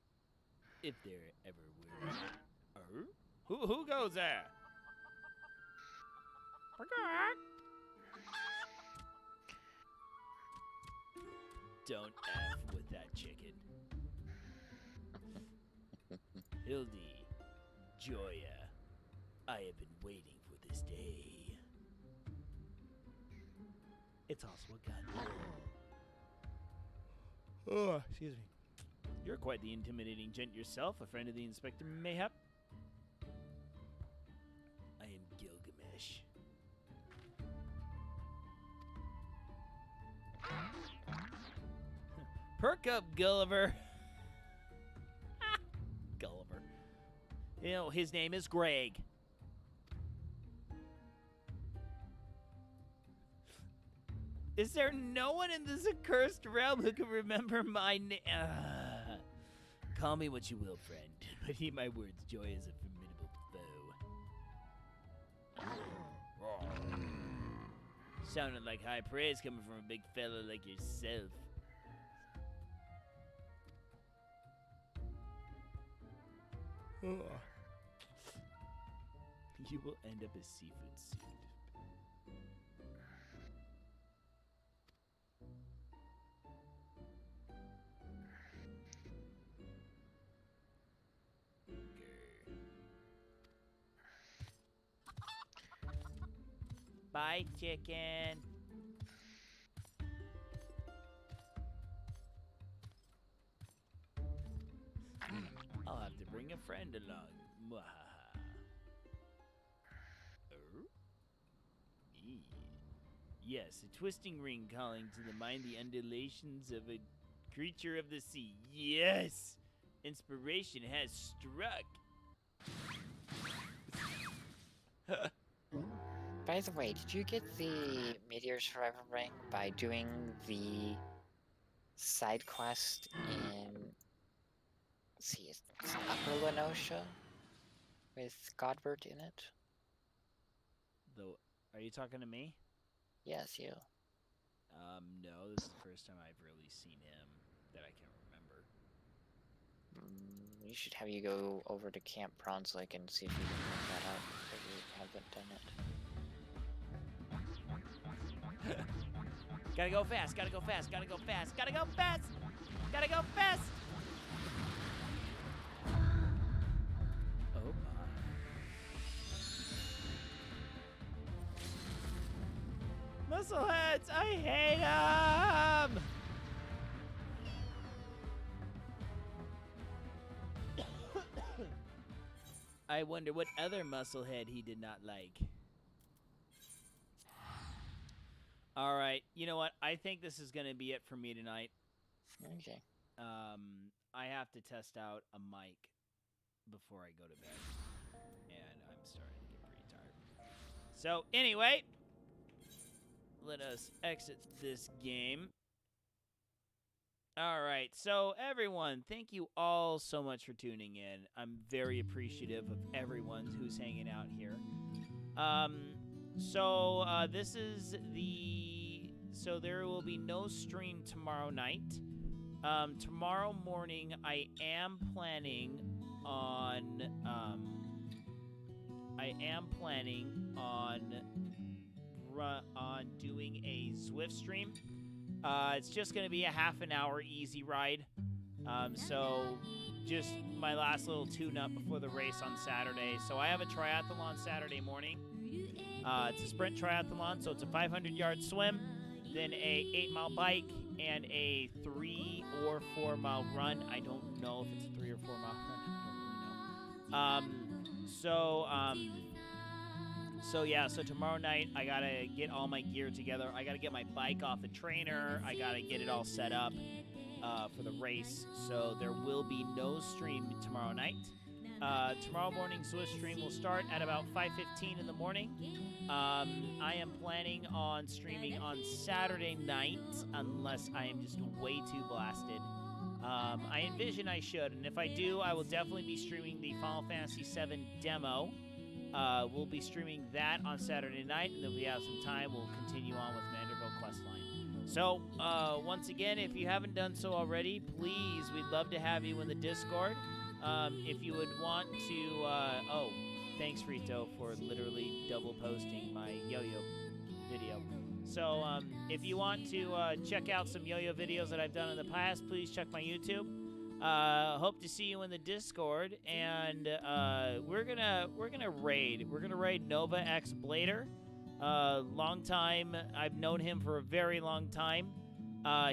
if there ever were. Who goes there? Don't F with that chicken. Hildy, Joya, I have been waiting for this day. It's also a gun. Oh, excuse me. You're quite the intimidating gent yourself, a friend of the Inspector Mayhap. I am Gilgamesh. Perk up, Gulliver. Gulliver. You know, his name is Greg. Is there no one in this accursed realm who can remember my name? Call me what you will, friend, but heed my words. Joy is a formidable foe. Sounded like high praise coming from a big fella like yourself. You will end up as seafood soon. Bye, chicken. I'll have to bring a friend along. Mwahaha. Yes, a twisting ring calling to the mind the undulations of a creature of the sea. Yes! Inspiration has struck. By the way, did you get the Meteor Survival ring by doing the side quest in, let's see, it's Upper Lenosha with Godbert in it? Though, are you talking to me? Yes, you. No, this is the first time I've really seen him that I can remember. We should have you go over to Camp Bronze Lake and see if you can work that out if you haven't done it. Gotta go fast, gotta go fast, gotta go fast, gotta go fast! Gotta go fast! Oh my. Muscleheads, I hate them! I wonder what other musclehead he did not like. All right, you know what? I think this is going to be it for me tonight. Okay. I have to test out a mic before I go to bed, and I'm starting to get pretty tired. So anyway, let us exit this game. All right, so everyone, thank you all so much for tuning in. I'm very appreciative of everyone who's hanging out here. This is so there will be no stream tomorrow night. Tomorrow morning, I am planning on doing a Zwift stream. It's just going to be a half an hour easy ride. So just my last little tune-up before the race on Saturday. So I have a triathlon Saturday morning. It's a sprint triathlon, so it's a 500-yard swim, then a 8-mile bike, and a 3 or 4 mile run. I don't know if it's a 3 or 4 mile run. I don't really know. So tomorrow night I gotta get all my gear together. I gotta get my bike off the trainer. I gotta get it all set up for the race. So there will be no stream tomorrow night. Tomorrow morning's Swiss stream will start at about 5:15 in the morning. I am planning on streaming on Saturday night unless I am just way too blasted. I envision I should, and if I do, I will definitely be streaming the Final Fantasy VII demo. We'll be streaming that on Saturday night, and if we have some time, we'll continue on with Manderville Questline. So, once again, if you haven't done so already, please, we'd love to have you in the Discord. If you would want to, thanks Rito for literally double posting my yo-yo video. So if you want to check out some yo-yo videos that I've done in the past, please check my YouTube. Hope to see you in the Discord, and we're gonna raid. We're gonna raid Nova X Blader. Long time. I've known him for a very long time.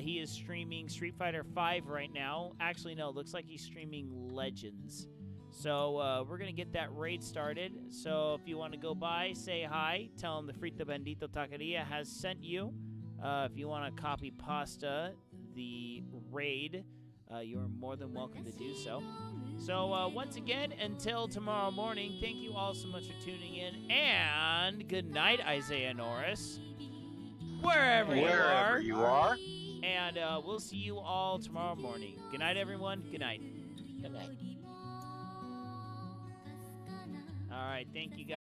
He is streaming Street Fighter V right now. Actually, no, looks like he's streaming Legends. So we're going to get that raid started. So if you want to go by, say hi. Tell him the Frito Bandito Taqueria has sent you. If you want to copy pasta, the raid, you are more than welcome to do so. So once again, until tomorrow morning, thank you all so much for tuning in. And good night, Isaiah Norris. Wherever you are. And we'll see you all tomorrow morning. Good night, everyone. Good night. Good night. All right. Thank you, guys.